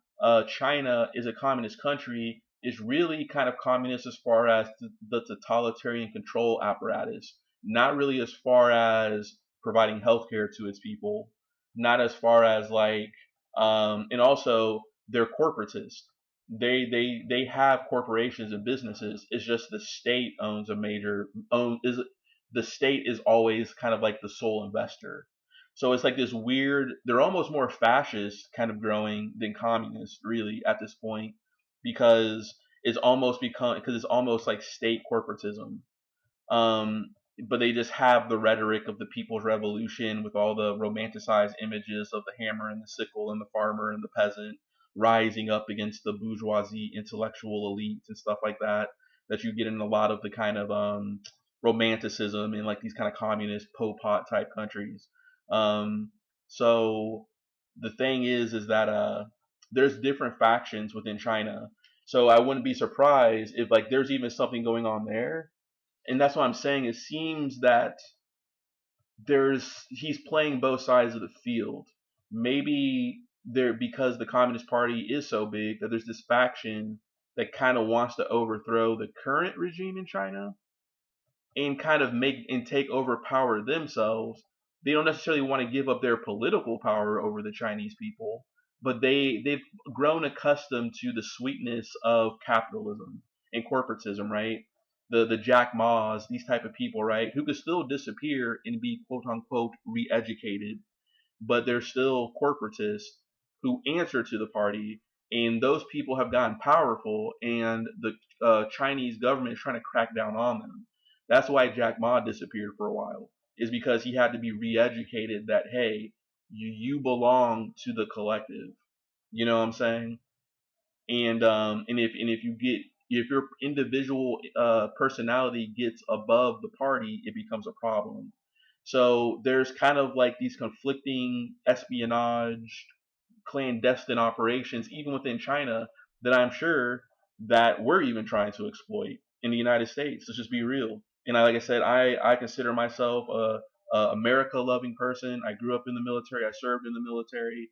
Speaker 1: China is a communist country, it's really kind of communist as far as the totalitarian control apparatus, not really as far as providing healthcare to its people, not as far as like, and also they're corporatist. They have corporations and businesses. It's just the state owns a major own is the state is always kind of like the sole investor. So it's like this weird. They're almost more fascist kind of growing than communist really at this point, because it's almost like state corporatism. um, but they just have the rhetoric of the People's Revolution with all the romanticized images of the hammer and the sickle and the farmer and the peasant rising up against the bourgeoisie intellectual elites and stuff like that. That you get in a lot of the kind of romanticism in like these kind of communist Pol Pot type countries. Um, so the thing is that there's different factions within China. So I wouldn't be surprised if like there's even something going on there, and that's what I'm saying. It seems that he's playing both sides of the field. Maybe there, because the Communist Party is so big, that there's this faction that kind of wants to overthrow the current regime in China and kind of make and take over power themselves. They don't necessarily want to give up their political power over the Chinese people, but they've grown accustomed to the sweetness of capitalism and corporatism, right? The Jack Ma's, these type of people, right, who could still disappear and be quote unquote re-educated, but they're still corporatists who answer to the party, and those people have gotten powerful, and the Chinese government is trying to crack down on them. That's why Jack Ma disappeared for a while, is because he had to be re-educated that hey, you belong to the collective. You know what I'm saying? And if you get, if your individual personality gets above the party, it becomes a problem. So there's kind of like these conflicting espionage, clandestine operations, even within China, that I'm sure that we're even trying to exploit in the United States. Let's just be real. And like I said, I consider myself a America loving person. I grew up in the military. I served in the military.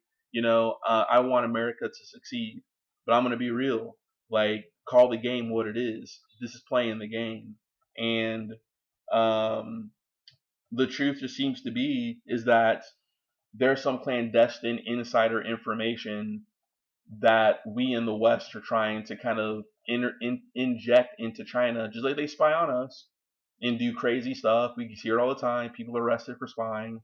Speaker 1: I want America to succeed, but I'm gonna be real. Like, call the game what it is. This is playing the game, and um, the truth just seems to be is that there's some clandestine insider information that we in the West are trying to kind of inject into China, just like they spy on us and do crazy stuff. We hear it all the time. People are arrested for spying.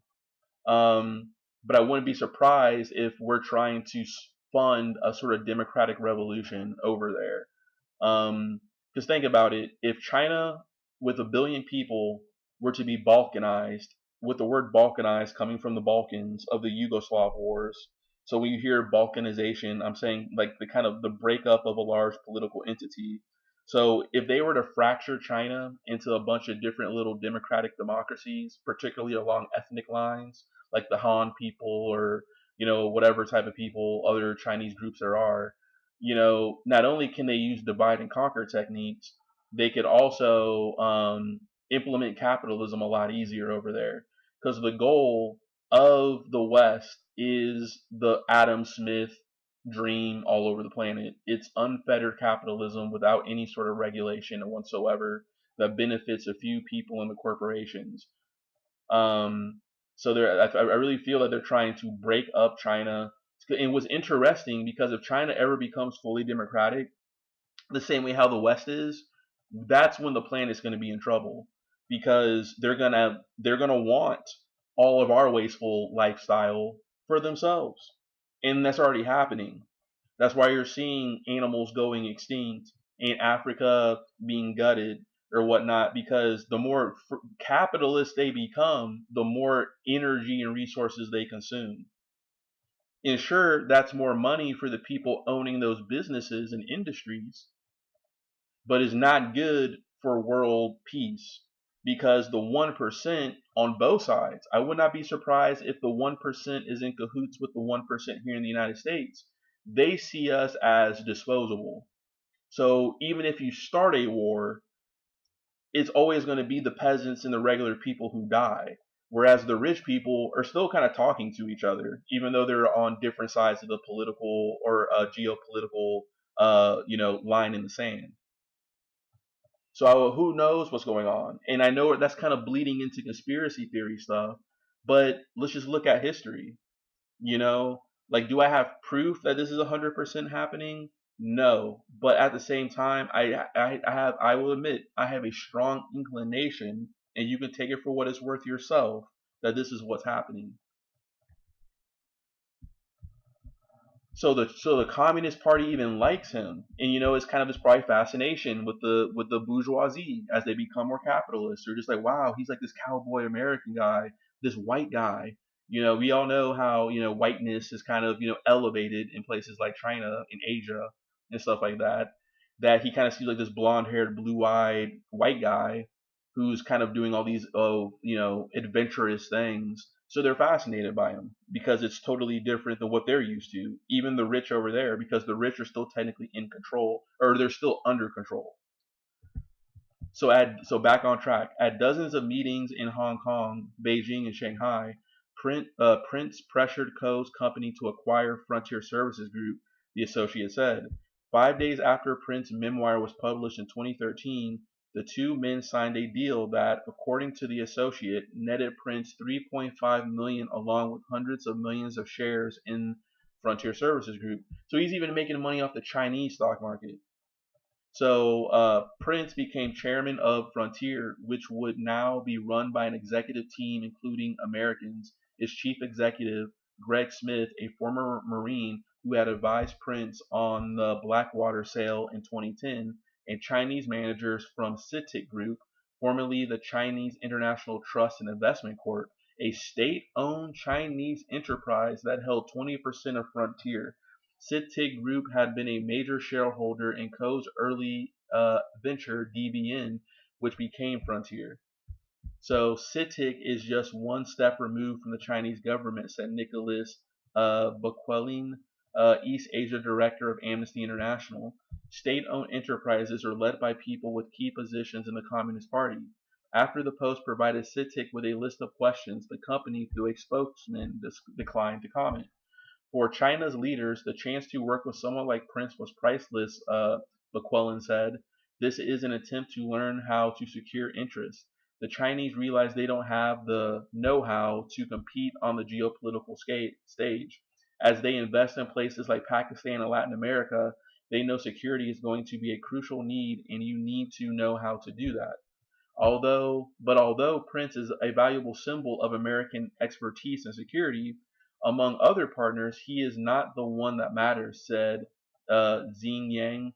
Speaker 1: But I wouldn't be surprised if we're trying to fund a sort of democratic revolution over there. Just think about it. If China, with 1 billion people, were to be Balkanized, with the word Balkanized coming from the Balkans of the Yugoslav wars. So when you hear Balkanization, I'm saying like the kind of the breakup of a large political entity. So if they were to fracture China into a bunch of different little democratic democracies, particularly along ethnic lines, like the Han people or whatever type of people, other Chinese groups there are, not only can they use divide and conquer techniques, they could also implement capitalism a lot easier over there. Because the goal of the West is the Adam Smith dream all over the planet. It's unfettered capitalism without any sort of regulation whatsoever that benefits a few people and the corporations. Um, so I really feel that they're trying to break up China. It was interesting because if China ever becomes fully democratic, the same way how the West is, that's when the planet's going to be in trouble. because they're gonna want all of our wasteful lifestyle for themselves, and that's already happening. That's why you're seeing animals going extinct in Africa being gutted or whatnot, because the more capitalist they become, the more energy and resources they consume. And sure, that's more money for the people owning those businesses and industries, but is not good for world peace, because the 1% on both sides, I would not be surprised if the 1% is in cahoots with the 1% here in the United States. They see us as disposable. So even if you start a war, it's always going to be the peasants and the regular people who die. Whereas the rich people are still kind of talking to each other, even though they're on different sides of the political or geopolitical, line in the sand. So who knows what's going on? And I know that's kind of bleeding into conspiracy theory stuff, but let's just look at history. You know, like, do I have proof that this is 100% happening? No, but at the same time, I will admit I have a strong inclination, and you can take it for what it's worth yourself, that this is what's happening. So the Communist Party even likes him, and it's kind of this probably fascination with the bourgeoisie as they become more capitalist. They're just like, wow, he's like this cowboy American guy, this white guy. We all know how whiteness is kind of elevated in places like China, in Asia, and stuff like that. That he kind of seems like this blonde-haired, blue-eyed white guy who's kind of doing all these adventurous things. So they're fascinated by him because it's totally different than what they're used to. Even the rich over there, because the rich are still technically in control, or they're still under control. So back on track. At dozens of meetings in Hong Kong, Beijing, and Shanghai, Prince pressured Co's company to acquire Frontier Services Group, the associate said. 5 days after Prince's memoir was published in 2013, the two men signed a deal that, according to the associate, netted Prince 3.5 million along with hundreds of millions of shares in Frontier Services Group. So he's even making money off the Chinese stock market. So Prince became chairman of Frontier, which would now be run by an executive team including Americans. Its chief executive, Greg Smith, a former Marine who had advised Prince on the Blackwater sale in 2010, and Chinese managers from CITIC Group, formerly the Chinese International Trust and Investment Corp, a state-owned Chinese enterprise that held 20% of Frontier. CITIC Group had been a major shareholder in Co's early venture DBN, which became Frontier. So CITIC is just one step removed from the Chinese government, said Nicholas Bukwelin, East Asia director of Amnesty International. State-owned enterprises are led by people with key positions in the Communist Party. After the Post provided CITIC with a list of questions, the company, through a spokesman, declined to comment. For China's leaders, the chance to work with someone like Prince was priceless, McQuillan said. This is an attempt to learn how to secure interest. The Chinese realize they don't have the know-how to compete on the geopolitical stage. As they invest in places like Pakistan and Latin America, they know security is going to be a crucial need, and you need to know how to do that. Although Prince is a valuable symbol of American expertise and security, among other partners, he is not the one that matters, said Xing Yang,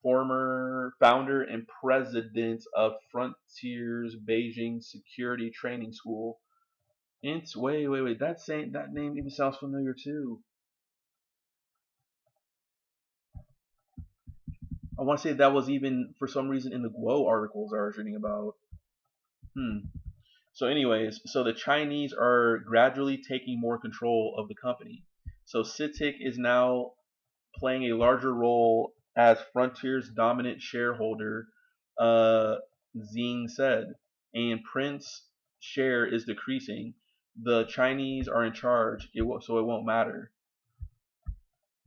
Speaker 1: former founder and president of Frontier's Beijing Security Training School. Wait, that name even sounds familiar too. I want to say that was even for some reason in the Guo articles I was reading about. So anyways, so the Chinese are gradually taking more control of the company. So CITIC is now playing a larger role as Frontier's dominant shareholder, Xing said, and Prince's share is decreasing. The Chinese are in charge, so it won't matter.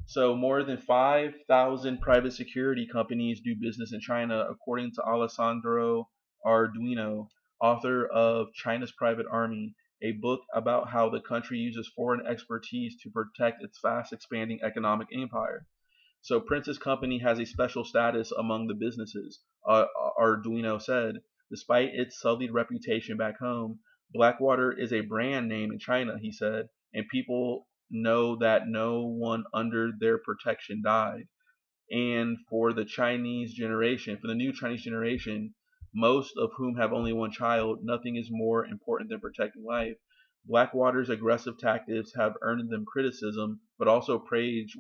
Speaker 1: So more than 5,000 private security companies do business in China, according to Alessandro Arduino, author of China's Private Army, a book about how the country uses foreign expertise to protect its fast expanding economic empire. So Prince's company has a special status among the businesses, Arduino said. Despite its sullied reputation back home, Blackwater is a brand name in China, he said, and people know that no one under their protection died. And for the new Chinese generation, most of whom have only one child, nothing is more important than protecting life. Blackwater's aggressive tactics have earned them criticism, but also praise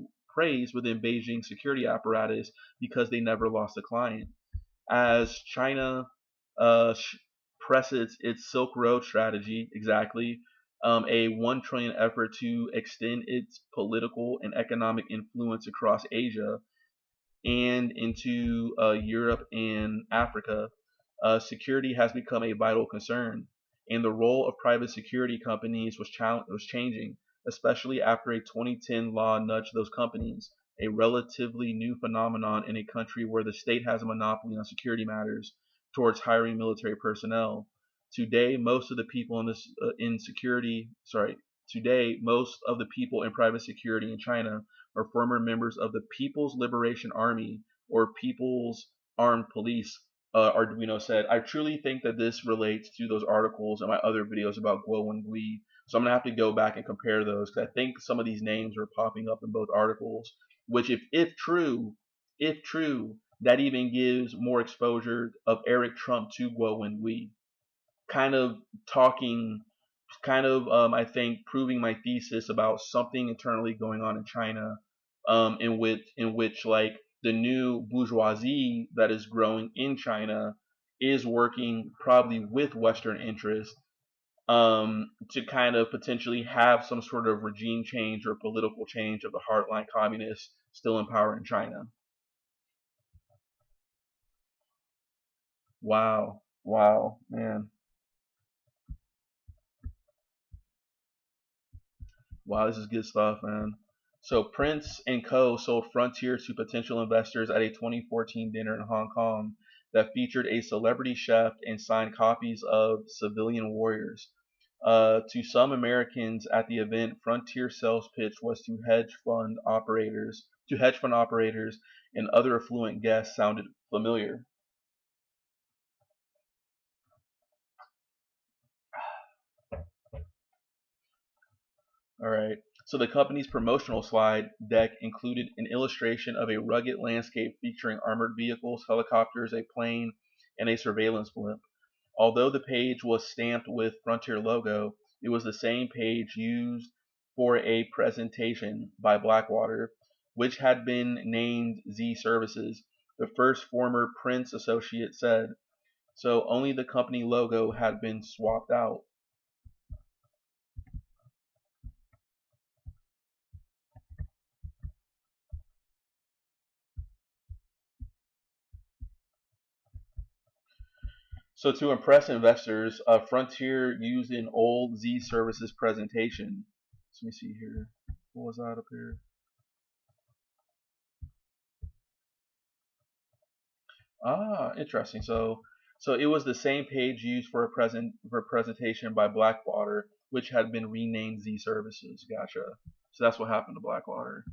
Speaker 1: within Beijing's security apparatus because they never lost a client. As China uh, presses its Silk Road strategy, exactly, a 1 trillion effort to extend its political and economic influence across Asia, and into Europe and Africa, security has become a vital concern, and the role of private security companies was changing, especially after a 2010 law nudged those companies, a relatively new phenomenon in a country where the state has a monopoly on security matters, towards hiring military personnel. Today, most of the people in security, sorry, today most of the people in private security in China are former members of the People's Liberation Army or People's Armed Police. Arduino said, I truly think that this relates to those articles and my other videos about Guo and Gui. So I'm going to have to go back and compare those because I think some of these names are popping up in both articles, which if true, that even gives more exposure of Erik Trump to Guo and Gui. Kind of talking I think proving my thesis about something internally going on in China, in which like the new bourgeoisie that is growing in China is working probably with Western interests, to kind of potentially have some sort of regime change or political change of the hardline communists still in power in China. Wow, wow, man. Wow, this is good stuff, man. So Prince and Co. sold Frontier to potential investors at a 2014 dinner in Hong Kong that featured a celebrity chef and signed copies of Civilian Warriors. To some Americans at the event, Frontier's sales pitch was to hedge fund operators and other affluent guests sounded familiar. All right. So the company's promotional slide deck included an illustration of a rugged landscape featuring armored vehicles, helicopters, a plane, and a surveillance blimp. Although the page was stamped with Frontier logo, it was the same page used for a presentation by Blackwater, which had been named Z Services, the first former Prince associate said. So only the company logo had been swapped out. So to impress investors, Frontier used an old Z Services presentation. So let me see here. What was that up here? Ah, interesting. So it was the same page used for a presentation by Blackwater, which had been renamed Z Services. Gotcha. So that's what happened to Blackwater,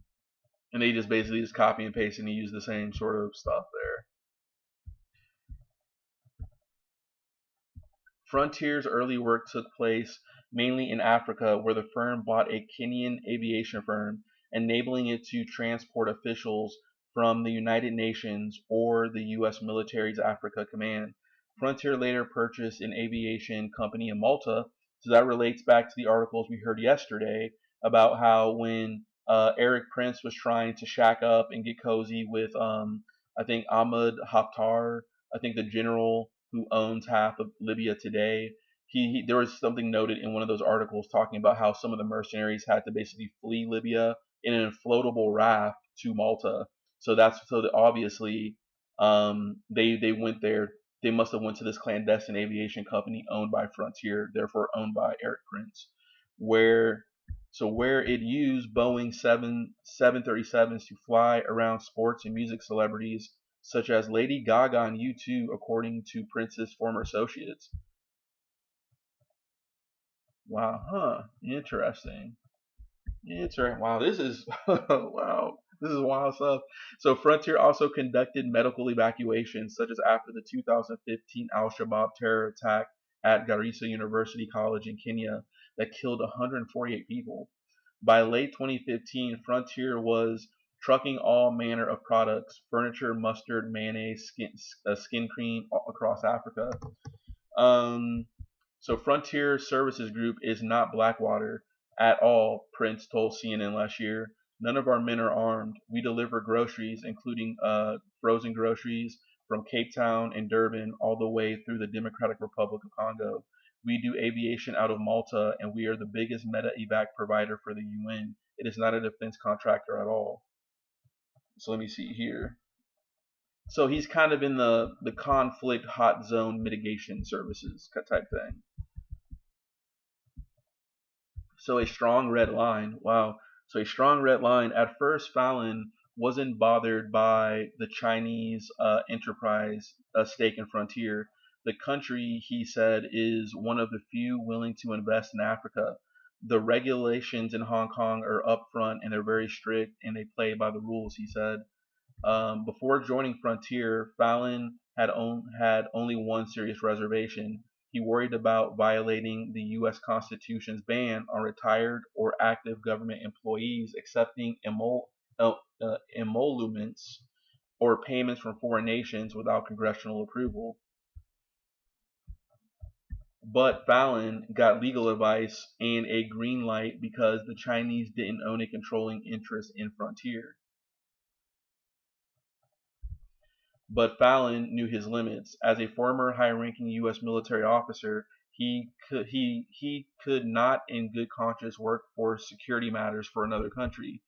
Speaker 1: and they just basically just copy and paste and use the same sort of stuff there. Frontier's early work took place mainly in Africa, where the firm bought a Kenyan aviation firm, enabling it to transport officials from the United Nations or the U.S. military's Africa Command. Frontier later purchased an aviation company in Malta, so that relates back to the articles we heard yesterday about how when Erik Prince was trying to shack up and get cozy with, I think, Ahmed Haftar, I think the general who owns half of Libya today. There was something noted in one of those articles talking about how some of the mercenaries had to basically flee Libya in an inflatable raft to Malta. So that obviously, they went there. They must have went to this clandestine aviation company owned by Frontier, therefore owned by Erik Prince, where where it used Boeing 737s to fly around sports and music celebrities such as Lady Gaga and U2, according to Prince's former associates. Wow, huh? Interesting. Interesting. Wow, this is wow. This is wild stuff. So Frontier also conducted medical evacuations, such as after the 2015 Al-Shabaab terror attack at Garissa University College in Kenya that killed 148 people. By late 2015, Frontier was trucking all manner of products, furniture, mustard, mayonnaise, skin cream across Africa. Um, so Frontier Services Group is not Blackwater at all, Prince told CNN last year. None of our men are armed. We deliver groceries, including frozen groceries, from Cape Town and Durban all the way through the Democratic Republic of Congo. We do aviation out of Malta, and we are the biggest meta evac provider for the UN. It is not a defense contractor at all. So let me see here. So he's kind of in the conflict hot zone mitigation services type thing. So a strong red line. Wow. So a strong red line. At first, Fallon wasn't bothered by the Chinese enterprise stake in Frontier. The country, he said, is one of the few willing to invest in Africa. The regulations in Hong Kong are upfront and they're very strict and they play by the rules, he said. Before joining Frontier, Fallon had only one serious reservation. He worried about violating the U.S. Constitution's ban on retired or active government employees accepting emoluments or payments from foreign nations without congressional approval. But Fallon got legal advice and a green light because the Chinese didn't own a controlling interest in Frontier. But Fallon knew his limits. As a former high-ranking U.S. military officer, he could not, in good conscience, work for security matters for another country.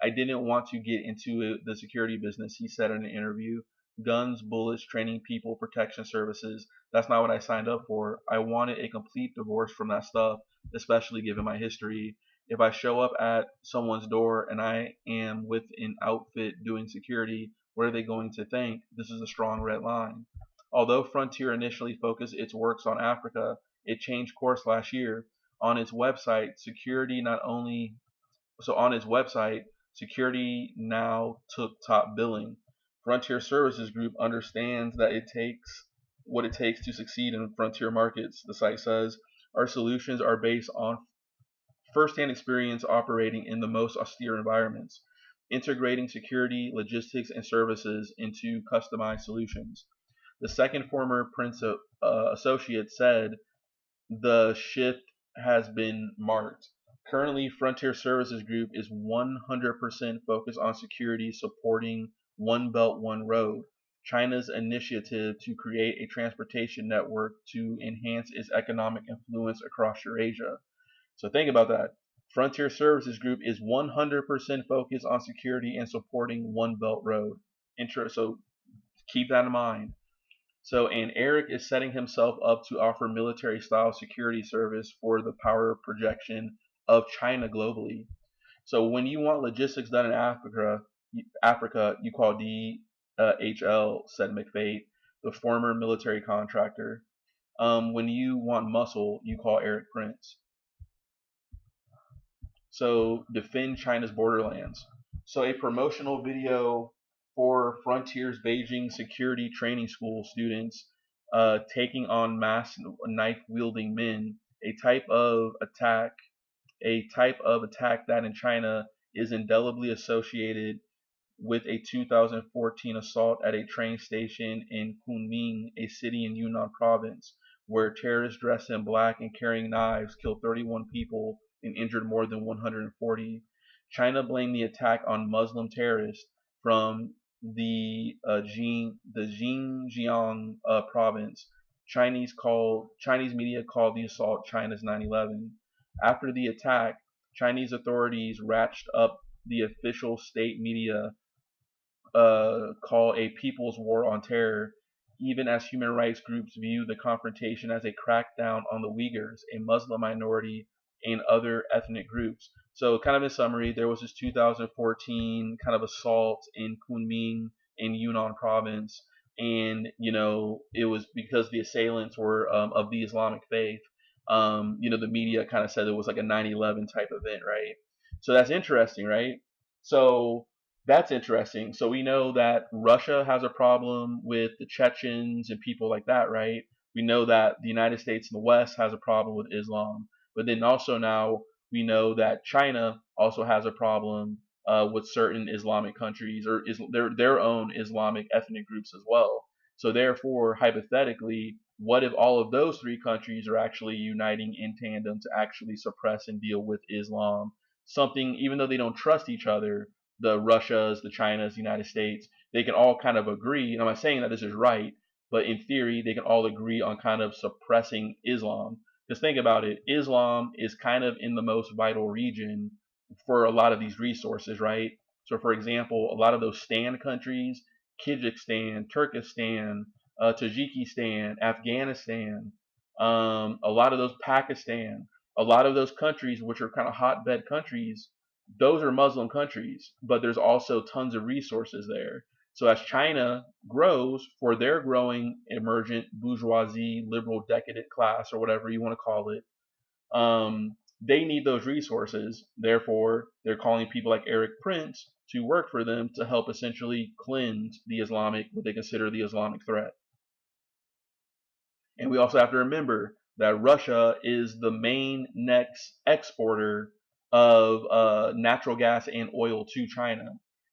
Speaker 1: I didn't want to get into the security business, he said in an interview. Guns, bullets, training people, protection services. That's not what I signed up for. I wanted a complete divorce from that stuff, especially given my history. If I show up at someone's door and I am with an outfit doing security, what are they going to think? This is a strong red line. Although Frontier initially focused its works on Africa, it changed course last year. On its website, security now took top billing. Frontier Services Group understands that it takes what it takes to succeed in frontier markets, the site says. Our solutions are based on first-hand experience operating in the most austere environments, integrating security, logistics, and services into customized solutions. The second former Prince associate said the shift has been marked. Currently, Frontier Services Group is 100% focused on security supporting One Belt, One Road, China's initiative to create a transportation network to enhance its economic influence across Eurasia. So think about that. Frontier Services Group is 100% focused on security and supporting One Belt Road. So keep that in mind. So, and Erik is setting himself up to offer military-style security service for the power projection of China globally. So, when you want logistics done in Africa, you call DHL, said McFate, the former military contractor. When you want muscle, you call Erik Prince. So, defend China's borderlands. So, a promotional video for Frontier's Beijing Security Training School students taking on mass knife-wielding men, a type of attack that in China is indelibly associated with a 2014 assault at a train station in Kunming, a city in Yunnan province, where terrorists dressed in black and carrying knives killed 31 people and injured more than 140. China blamed the attack on Muslim terrorists from the Xinjiang province. Chinese media called the assault China's 9/11. After the attack, Chinese authorities ratcheted up the official state media call a people's war on terror, even as human rights groups view the confrontation as a crackdown on the Uyghurs, a Muslim minority, and other ethnic groups. So, kind of in summary, there was this 2014 kind of assault in Kunming in Yunnan province, and it was because the assailants were of the Islamic faith. The media kind of said it was like a 9/11 type event, right? So that's interesting, right? So That's interesting. So we know that Russia has a problem with the Chechens and people like that, right? We know that the United States and the West has a problem with Islam, but then also now we know that China also has a problem with certain Islamic countries or their own Islamic ethnic groups as well. So therefore, hypothetically, what if all of those three countries are actually uniting in tandem to actually suppress and deal with Islam? Something, even though they don't trust each other, the Russias, the Chinas, the United States, they can all kind of agree. And I'm not saying that this is right, but in theory, they can all agree on kind of suppressing Islam. Because think about it, Islam is kind of in the most vital region for a lot of these resources, right? So, for example, a lot of those Stan countries, Kyrgyzstan, Turkestan, Tajikistan, Afghanistan, a lot of those Pakistan, a lot of those countries, which are kind of hotbed countries, those are Muslim countries, but there's also tons of resources there. So as China grows for their growing emergent bourgeoisie, liberal decadent class, or whatever you want to call it, they need those resources. Therefore, they're calling people like Erik Prince to work for them to help essentially cleanse the Islamic, what they consider the Islamic threat. And we also have to remember that Russia is the main next exporter of natural gas and oil to China.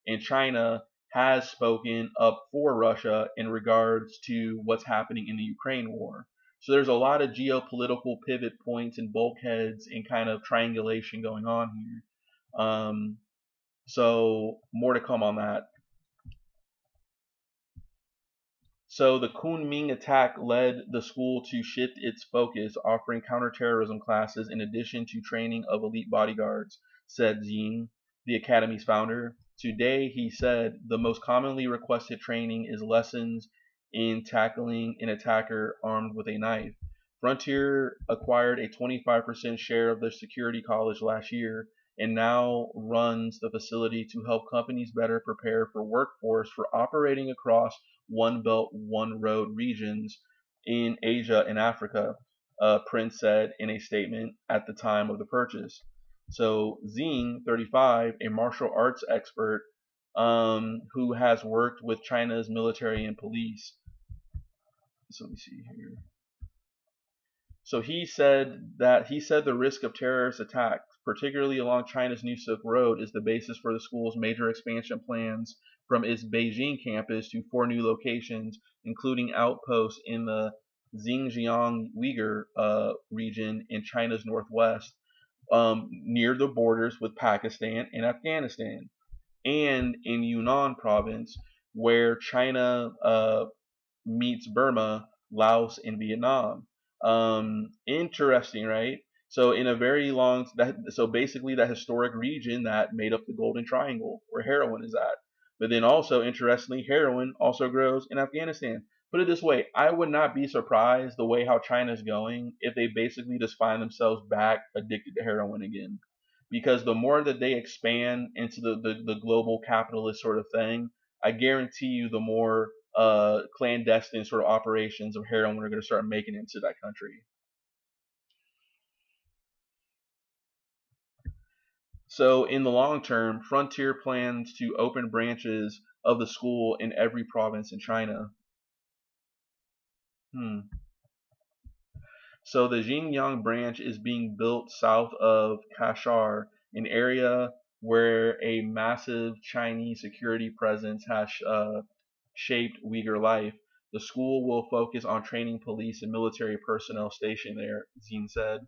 Speaker 1: And China has spoken up for Russia in regards to what's happening in the Ukraine war. So there's a lot of geopolitical pivot points and bulkheads and kind of triangulation going on here. So more to come on that. So the Kunming attack led the school to shift its focus, offering counterterrorism classes in addition to training of elite bodyguards, said Zing, the academy's founder. Today, he said, the most commonly requested training is lessons in tackling an attacker armed with a knife. Frontier acquired a 25% share of the security college last year and now runs the facility to help companies better prepare for workforce for operating across one Belt, One Road regions in Asia and Africa, Prince said in a statement at the time of the purchase. So Zing, 35, a martial arts expert who has worked with China's military and police. So let me see here. So he said the risk of terrorist attacks, particularly along China's New Silk Road, is the basis for the school's major expansion plans from its Beijing campus to four new locations, including outposts in the Xinjiang Uyghur region in China's northwest, near the borders with Pakistan and Afghanistan, and in Yunnan province, where China meets Burma, Laos, and Vietnam. Interesting, right? So in a very long, so basically that historic region that made up the Golden Triangle, where heroin is at. But then also, interestingly, heroin also grows in Afghanistan. Put it this way, I would not be surprised the way how China's going if they basically just find themselves back addicted to heroin again. Because the more that they expand into the global capitalist sort of thing, I guarantee you the more clandestine sort of operations of heroin are going to start making into that country. So in the long term, Frontier plans to open branches of the school in every province in China. Hmm. So the Xinjiang branch is being built south of Kashar, an area where a massive Chinese security presence has shaped Uyghur life. The school will focus on training police and military personnel stationed there, Zine said.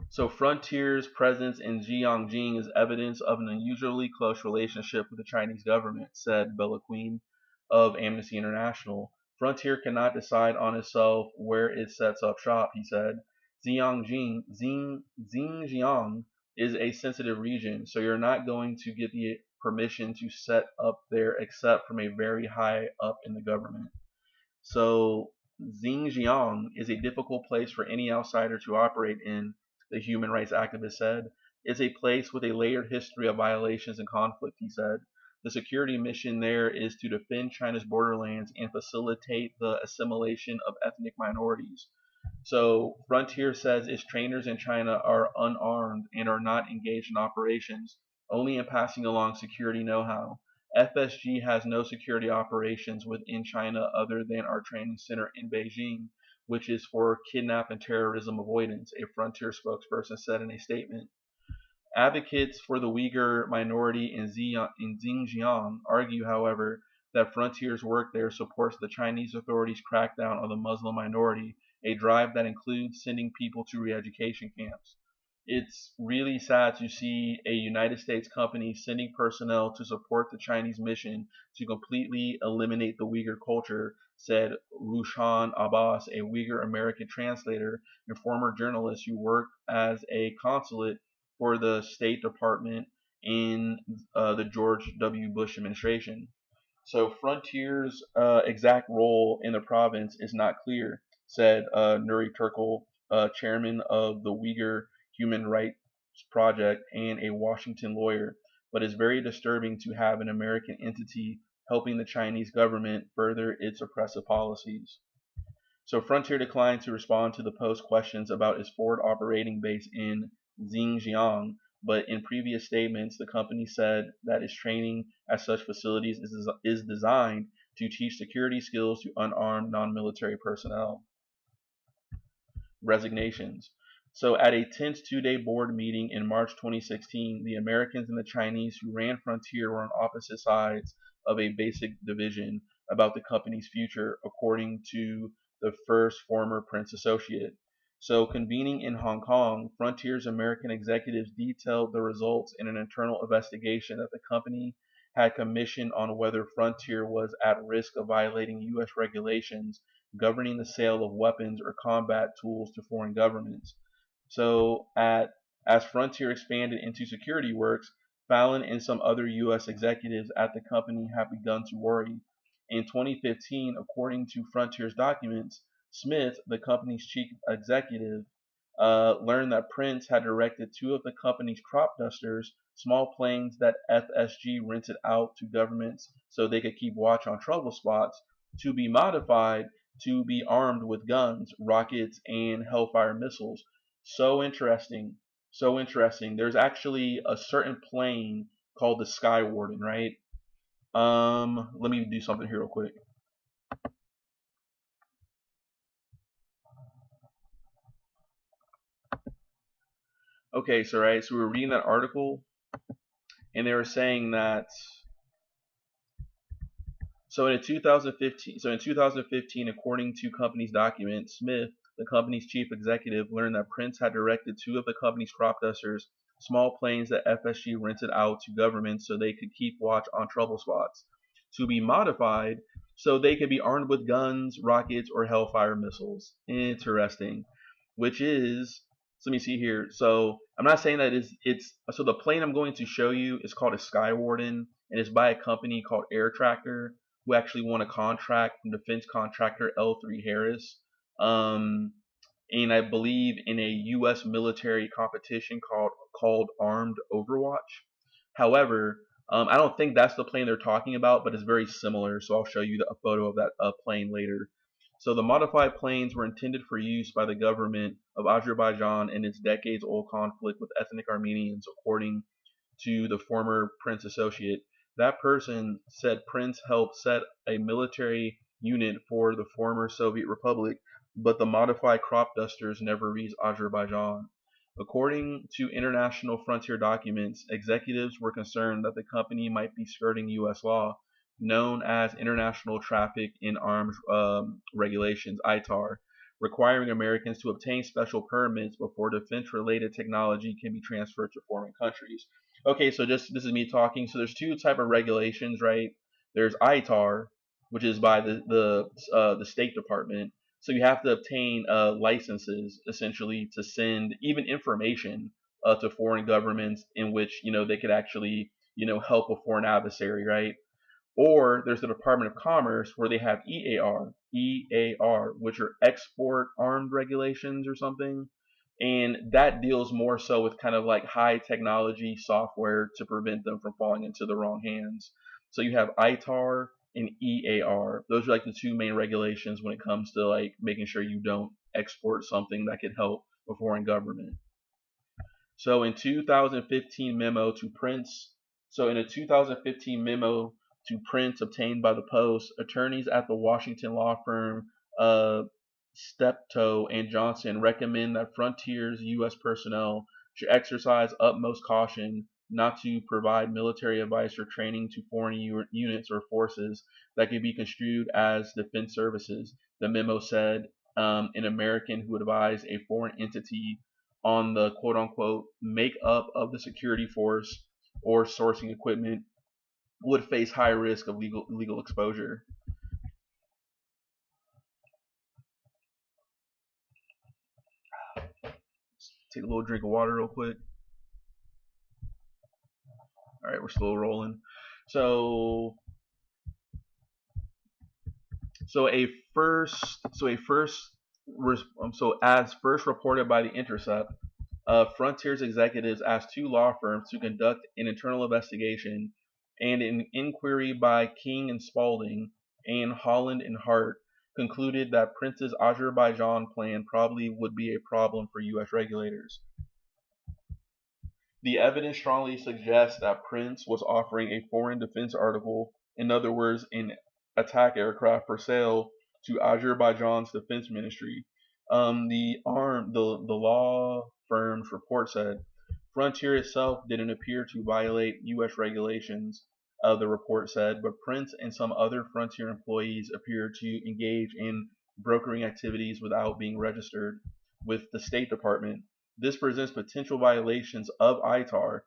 Speaker 1: So Frontier's presence in Jiangxing is evidence of an unusually close relationship with the Chinese government, said Bella Queen of Amnesty International. Frontier cannot decide on itself where it sets up shop, he said. Xinjiang is a sensitive region, so you're not going to get the permission to set up there except from a very high up in the government. So Xinjiang is a difficult place for any outsider to operate in, the human rights activist said. It's a place with a layered history of violations and conflict, he said. The security mission there is to defend China's borderlands and facilitate the assimilation of ethnic minorities. So Frontier says its trainers in China are unarmed and are not engaged in operations. only in passing along security know-how. FSG has no security operations within China other than our training center in Beijing, which is for kidnap and terrorism avoidance, a Frontier spokesperson said in a statement. Advocates for the Uyghur minority in Xinjiang argue, however, that Frontier's work there supports the Chinese authorities' crackdown on the Muslim minority, a drive that includes sending people to re-education camps. It's really sad to see a United States company sending personnel to support the Chinese mission to completely eliminate the Uyghur culture, said Rushan Abbas, a Uyghur American translator and former journalist who worked as a consulate for the State Department in the George W. Bush administration. So Frontier's exact role in the province is not clear, said Nuri Turkle, chairman of the Uyghur Human Rights Project and a Washington lawyer, but it's very disturbing to have an American entity helping the Chinese government further its oppressive policies. So Frontier declined to respond to the Post questions about its forward operating base in Xinjiang, but in previous statements, the company said that its training at such facilities is designed to teach security skills to unarmed non-military personnel. Resignations. So at a tense two-day board meeting in March 2016, the Americans and the Chinese who ran Frontier were on opposite sides of a basic division about the company's future, according to the first former Prince associate. So convening in Hong Kong, Frontier's American executives detailed the results in an internal investigation that the company had commissioned on whether Frontier was at risk of violating U.S. regulations governing the sale of weapons or combat tools to foreign governments. So, as Frontier expanded into security works, Fallon and some other U.S. executives at the company have begun to worry. In 2015, according to Frontier's documents, Smith, the company's chief executive, learned that Prince had directed two of the company's crop dusters, small planes that FSG rented out to governments so they could keep watch on trouble spots, to be modified to be armed with guns, rockets, and Hellfire missiles. So interesting. So interesting. There's actually a certain plane called the Sky Warden, right? Let me do something here real quick. Okay, so we were reading that article, and they were saying that in 2015, according to company's documents, Smith, the company's chief executive, learned that Prince had directed two of the company's crop dusters, small planes that FSG rented out to governments so they could keep watch on trouble spots, to be modified so they could be armed with guns, rockets, or Hellfire missiles. Interesting. Which is, so let me see here. So I'm not saying that it's so the plane I'm going to show you is called a Sky Warden, and it's by a company called Air Tractor, who actually won a contract from defense contractor L3 Harris. And I believe in a U.S. military competition called Armed Overwatch. However, I don't think that's the plane they're talking about, but it's very similar. So I'll show you a photo of that plane later. So the modified planes were intended for use by the government of Azerbaijan in its decades-old conflict with ethnic Armenians, according to the former Prince associate. That person said Prince helped set a military unit for the former Soviet Republic, but the modified crop dusters never reached Azerbaijan. According to international frontier documents, executives were concerned that the company might be skirting U.S. law, known as International Traffic in Arms Regulations, ITAR, requiring Americans to obtain special permits before defense-related technology can be transferred to foreign countries. Okay, so this is me talking. So there's two type of regulations, right? There's ITAR, which is by the State Department. So you have to obtain licenses essentially to send even information to foreign governments in which they could actually help a foreign adversary, right? Or there's the Department of Commerce where they have EAR, which are export armed regulations or something. And that deals more so with kind of like high technology software to prevent them from falling into the wrong hands. So you have ITAR and EAR. Those are like the two main regulations when it comes to like making sure you don't export something that could help a foreign government. So in 2015 memo to Prince, so in a 2015 memo to Prince obtained by the Post, attorneys at the Washington law firm Steptoe and Johnson recommend that Frontier's U.S. personnel should exercise utmost caution not to provide military advice or training to foreign units or forces that could be construed as defense services. The memo said an American who advised a foreign entity on the quote unquote make up of the security force or sourcing equipment would face high risk of legal exposure. Take a little drink of water real quick. All right, we're still rolling. So so a first so a first so as first reported by The Intercept, Frontier's executives asked two law firms to conduct an internal investigation, and an inquiry by King and Spalding and Holland and Hart concluded that Prince's Azerbaijan plan probably would be a problem for U.S. regulators. The evidence strongly suggests that Prince was offering a foreign defense article, in other words, an attack aircraft for sale to Azerbaijan's defense ministry. The law firm's report said Frontier itself didn't appear to violate U.S. regulations. The report said, but Prince and some other Frontier employees appeared to engage in brokering activities without being registered with the State Department. This presents potential violations of ITAR,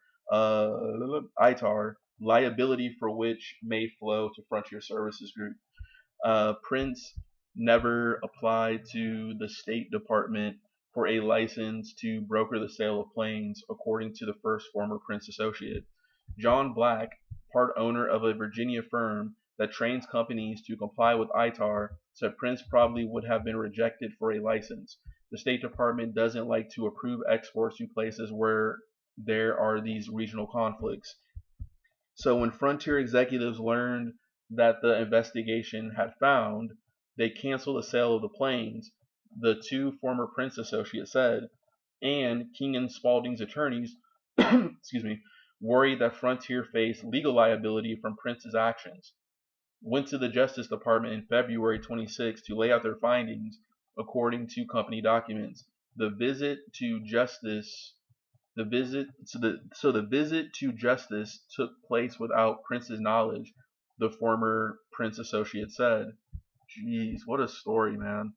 Speaker 1: liability for which may flow to Frontier Services Group. Prince never applied to the State Department for a license to broker the sale of planes, according to the first former Prince associate. John Black, part owner of a Virginia firm that trains companies to comply with ITAR, said Prince probably would have been rejected for a license. The State Department doesn't like to approve exports to places where there are these regional conflicts. So when Frontier executives learned that the investigation had found, they canceled the sale of the planes, the two former Prince associates said, and King and Spalding's attorneys excuse me, worried that Frontier faced legal liability from Prince's actions. Went to the Justice Department in February 26 to lay out their findings, according to company documents. The visit to justice the visit the visit to justice took place without Prince's knowledge, the former Prince associate said. Jeez, what a story, man.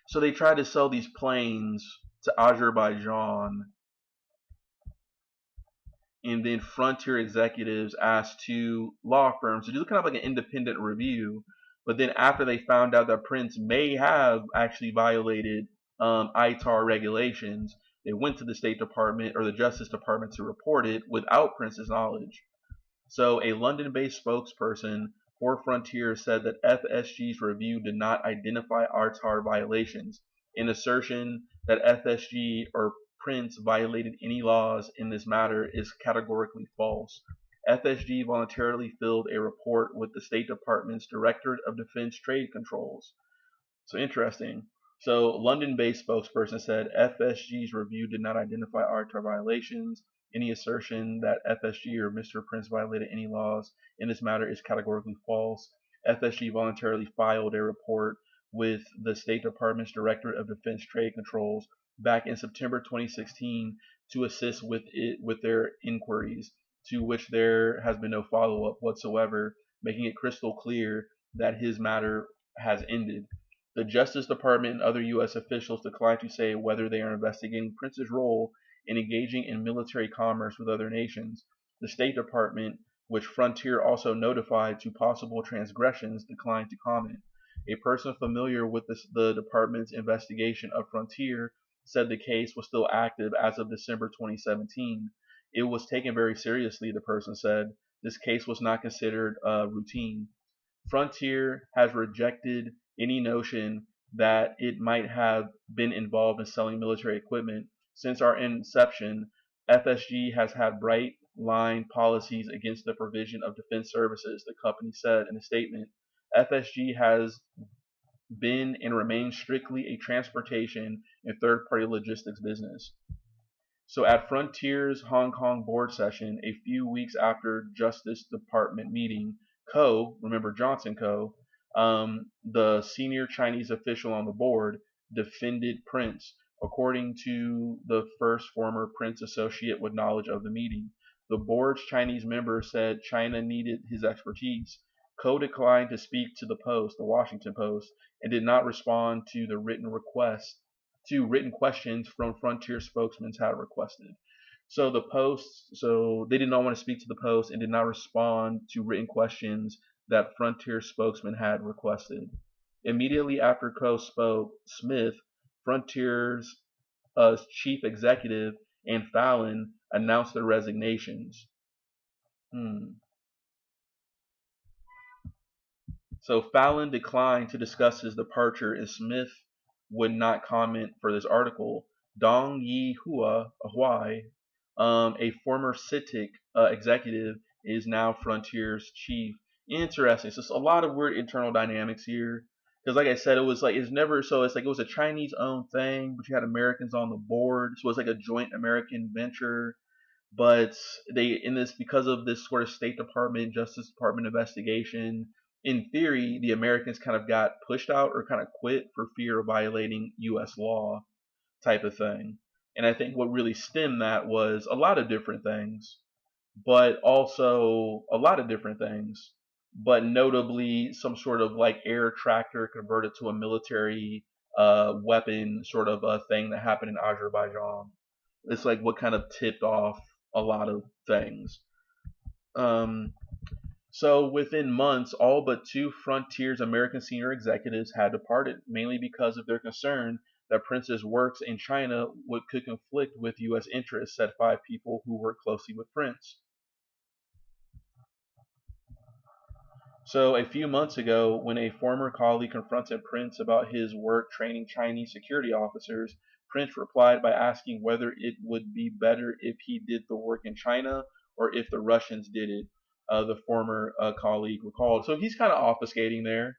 Speaker 1: So they tried to sell these planes to Azerbaijan, and then Frontier executives asked two law firms to do kind of like an independent review. But then after they found out that Prince may have actually violated ITAR regulations, they went to the State Department or the Justice Department to report it without Prince's knowledge. So a London-based spokesperson for Frontier said that FSG's review did not identify ITAR violations, an assertion that FSG or Prince violated any laws in this matter is categorically false. FSG voluntarily filled a report with the State Department's Directorate of Defense Trade Controls. So interesting. So London-based spokesperson said FSG's review did not identify ITAR violations. Any assertion that FSG or Mr. Prince violated any laws in this matter is categorically false. FSG voluntarily filed a report with the State Department's Directorate of Defense Trade Controls back in September 2016 to assist with their inquiries, to which there has been no follow-up whatsoever, making it crystal clear that his matter has ended. The Justice Department and other U.S. officials declined to say whether they are investigating Prince's role in engaging in military commerce with other nations. The State Department, which Frontier also notified to possible transgressions, declined to comment. A person familiar with the department's investigation of Frontier said the case was still active as of December 2017. It was taken very seriously, the person said. This case was not considered routine. Frontier has rejected any notion that it might have been involved in selling military equipment. Since our inception, FSG has had bright line policies against the provision of defense services, the company said in a statement. FSG has been and remains strictly a transportation and third-party logistics business. So at Frontier's Hong Kong board session, a few weeks after Justice Department meeting, Ko, remember Johnson Ko, the senior Chinese official on the board, defended Prince, according to the first former Prince associate with knowledge of the meeting. The board's Chinese member said China needed his expertise. Ko declined to speak to the Post, the Washington Post, and did not respond to the written questions from Frontier spokesmen had requested. So they did not want to speak to the Post and did not respond to written questions that Frontier spokesmen had requested. Immediately after Ko spoke, Smith, Frontier's chief executive, and Fallon announced their resignations. So Fallon declined to discuss his departure, and Smith would not comment for this article. Dong Yi Huai, a former CITIC executive, is now Frontier's chief. Interesting. So it's a lot of weird internal dynamics here. Because like I said, it was like it's never so it's like it was a Chinese owned thing, but you had Americans on the board, so it's like a joint American venture. But because of this sort of State Department, Justice Department investigation, in theory, the Americans kind of got pushed out or kind of quit for fear of violating U.S. law type of thing. And I think what really stemmed that was a lot of different things, but also a lot of different things, but notably some sort of like air tractor converted to a military weapon sort of a thing that happened in Azerbaijan. It's like what kind of tipped off a lot of things. So within months, all but two Frontier's American senior executives had departed, mainly because of their concern that Prince's works in China could conflict with U.S. interests, said five people who worked closely with Prince. So a few months ago, when a former colleague confronted Prince about his work training Chinese security officers, Prince replied by asking whether it would be better if he did the work in China or if the Russians did it. The former colleague recalled. So he's kind of obfuscating there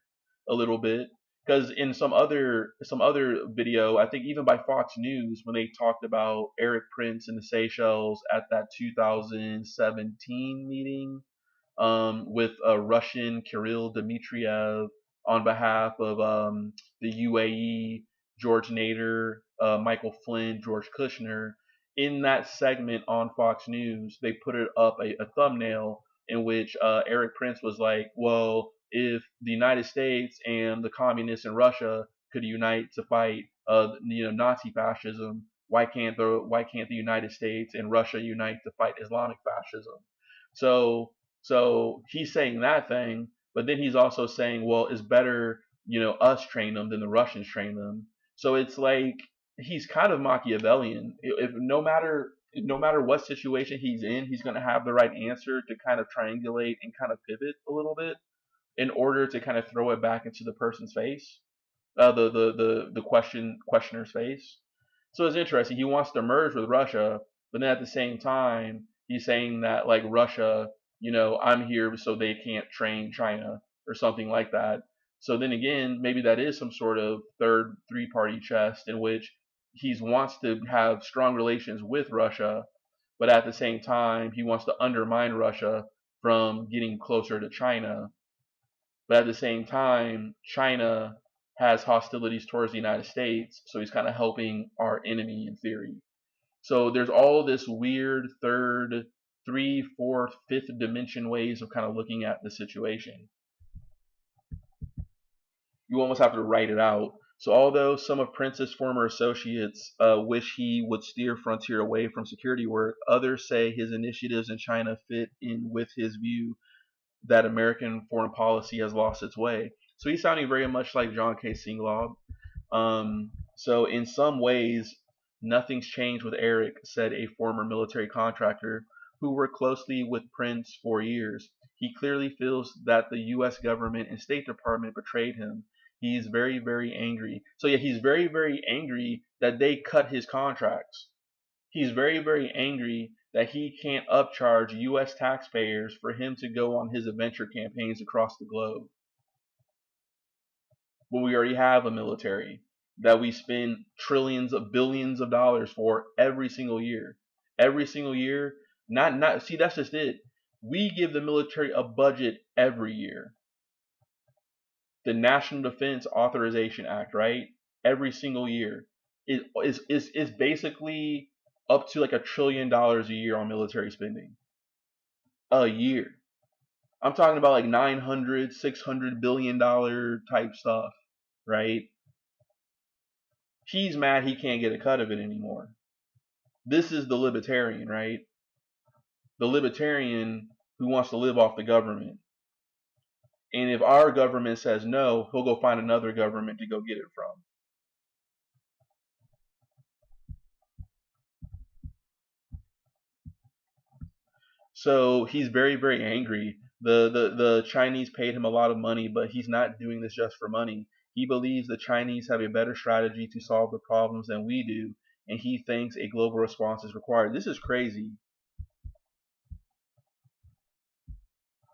Speaker 1: a little bit because in some other video, I think even by Fox News, when they talked about Erik Prince and the Seychelles at that 2017 meeting with Russian Kirill Dmitriev on behalf of the UAE, George Nader, Michael Flynn, George Kushner. In that segment on Fox News, they put it up a thumbnail in which Erik Prince was like, well, if the United States and the communists in Russia could unite to fight, Nazi fascism, why can't the United States and Russia unite to fight Islamic fascism? So so he's saying that thing, but then he's also saying, well, it's better, us train them than the Russians train them. So it's like he's kind of Machiavellian. If no matter what situation he's in, he's going to have the right answer to kind of triangulate and kind of pivot a little bit in order to kind of throw it back into the person's face, the questioner's face. So it's interesting. He wants to merge with Russia, but then at the same time, he's saying that like Russia, I'm here so they can't train China or something like that. So then again, maybe that is some sort of third three-party chess in which he wants to have strong relations with Russia, but at the same time, he wants to undermine Russia from getting closer to China. But at the same time, China has hostilities towards the United States, so he's kind of helping our enemy in theory. So there's all this weird third, three, fourth, fifth dimension ways of kind of looking at the situation. You almost have to write it out. So although some of Prince's former associates wish he would steer Frontier away from security work, others say his initiatives in China fit in with his view that American foreign policy has lost its way. So he's sounding very much like John K. Singlaub. So in some ways, nothing's changed with Erik, said a former military contractor who worked closely with Prince for years. He clearly feels that the U.S. government and State Department betrayed him. He's very, very angry. So yeah, he's very, very angry that they cut his contracts. He's very, very angry that he can't upcharge U.S. taxpayers for him to go on his adventure campaigns across the globe. when we already have a military that we spend trillions of billions of dollars for every single year. Every single year. Not see, that's just it. We give the military a budget every year. The National Defense Authorization Act, right? Every single year is basically up to like $1 trillion a year on military spending. A year. I'm talking about like 900, $600 billion type stuff, right? He's mad he can't get a cut of it anymore. This is the libertarian, right? The libertarian who wants to live off the government. And if our government says no, he'll go find another government to go get it from. So he's very, very angry. The Chinese paid him a lot of money, but he's not doing this just for money. He believes the Chinese have a better strategy to solve the problems than we do, and he thinks a global response is required. This is crazy.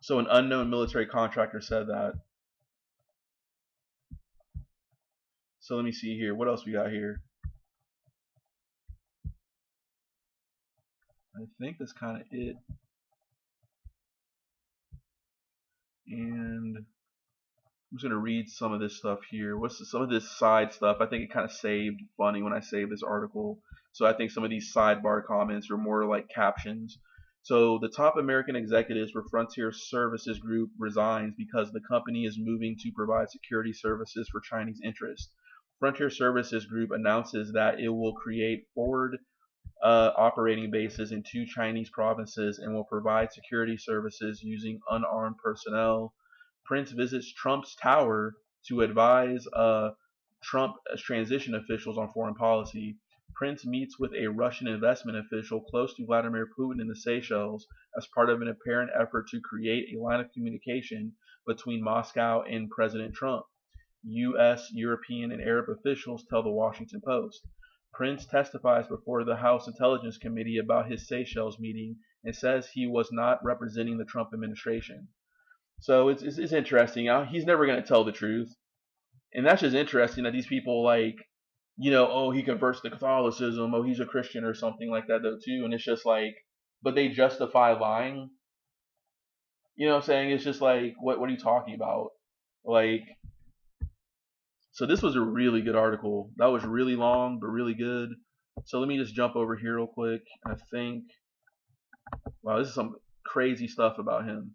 Speaker 1: So an unknown military contractor said that. So let me see here. What else we got here? I think that's kind of it. And I'm just gonna read some of this stuff here. Some of this side stuff? I think it kind of saved funny when I saved this article. So I think some of these sidebar comments are more like captions. So the top American executives for Frontier Services Group resigns because the company is moving to provide security services for Chinese interests. Frontier Services Group announces that it will create forward operating bases in 2 Chinese provinces and will provide security services using unarmed personnel. Prince visits Trump's tower to advise Trump transition officials on foreign policy. Prince meets with a Russian investment official close to Vladimir Putin in the Seychelles as part of an apparent effort to create a line of communication between Moscow and President Trump. U.S., European, and Arab officials tell the Washington Post. Prince testifies before the House Intelligence Committee about his Seychelles meeting and says he was not representing the Trump administration. So it's interesting. He's never going to tell the truth. And that's just interesting that these people, like, oh, he converts to Catholicism, oh, he's a Christian or something like that, though, too. And it's just like, but they justify lying. You know what I'm saying? It's just like, what are you talking about? Like, so this was a really good article. That was really long, but really good. So let me just jump over here real quick. I think, wow, this is some crazy stuff about him.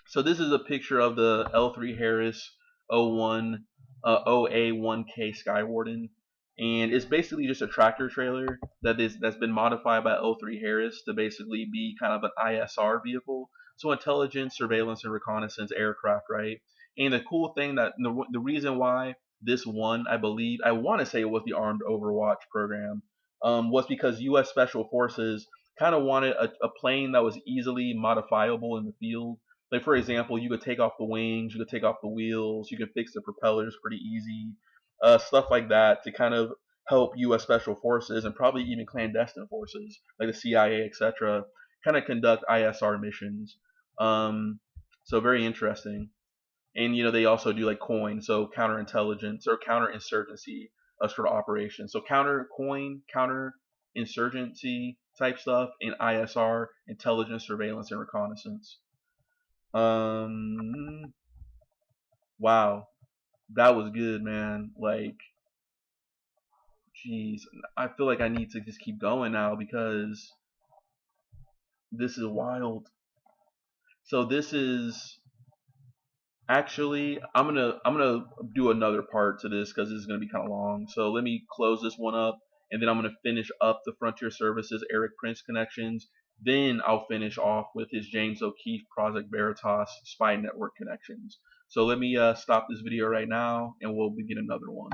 Speaker 1: So this is a picture of the L3 Harris 01 OA1K Skywarden, and it's basically just a tractor trailer that's been modified by L3 Harris to basically be kind of an ISR vehicle, so intelligence, surveillance, and reconnaissance aircraft, right? And the cool thing that the reason why this won, I believe, I want to say it was the Armed Overwatch program, was because U.S. Special Forces kind of wanted a plane that was easily modifiable in the field. Like, for example, you could take off the wings, you could take off the wheels, you could fix the propellers pretty easy, stuff like that to kind of help U.S. Special Forces and probably even clandestine forces like the CIA, etc., kind of conduct ISR missions. So very interesting. And they also do like COIN, so counterintelligence or counterinsurgency sort of operations. So counterinsurgency type stuff, and ISR, intelligence, surveillance, and reconnaissance. Wow, that was good, man. Like, jeez, I feel like I need to just keep going now because this is wild. So this is actually, I'm gonna do another part to this because this is gonna be kind of long. So let me close this one up, and then I'm gonna finish up the Frontier Services Erik Prince connections. Then I'll finish off with his James O'Keefe Project Veritas spy network connections. So let me stop this video right now, and we'll begin another one.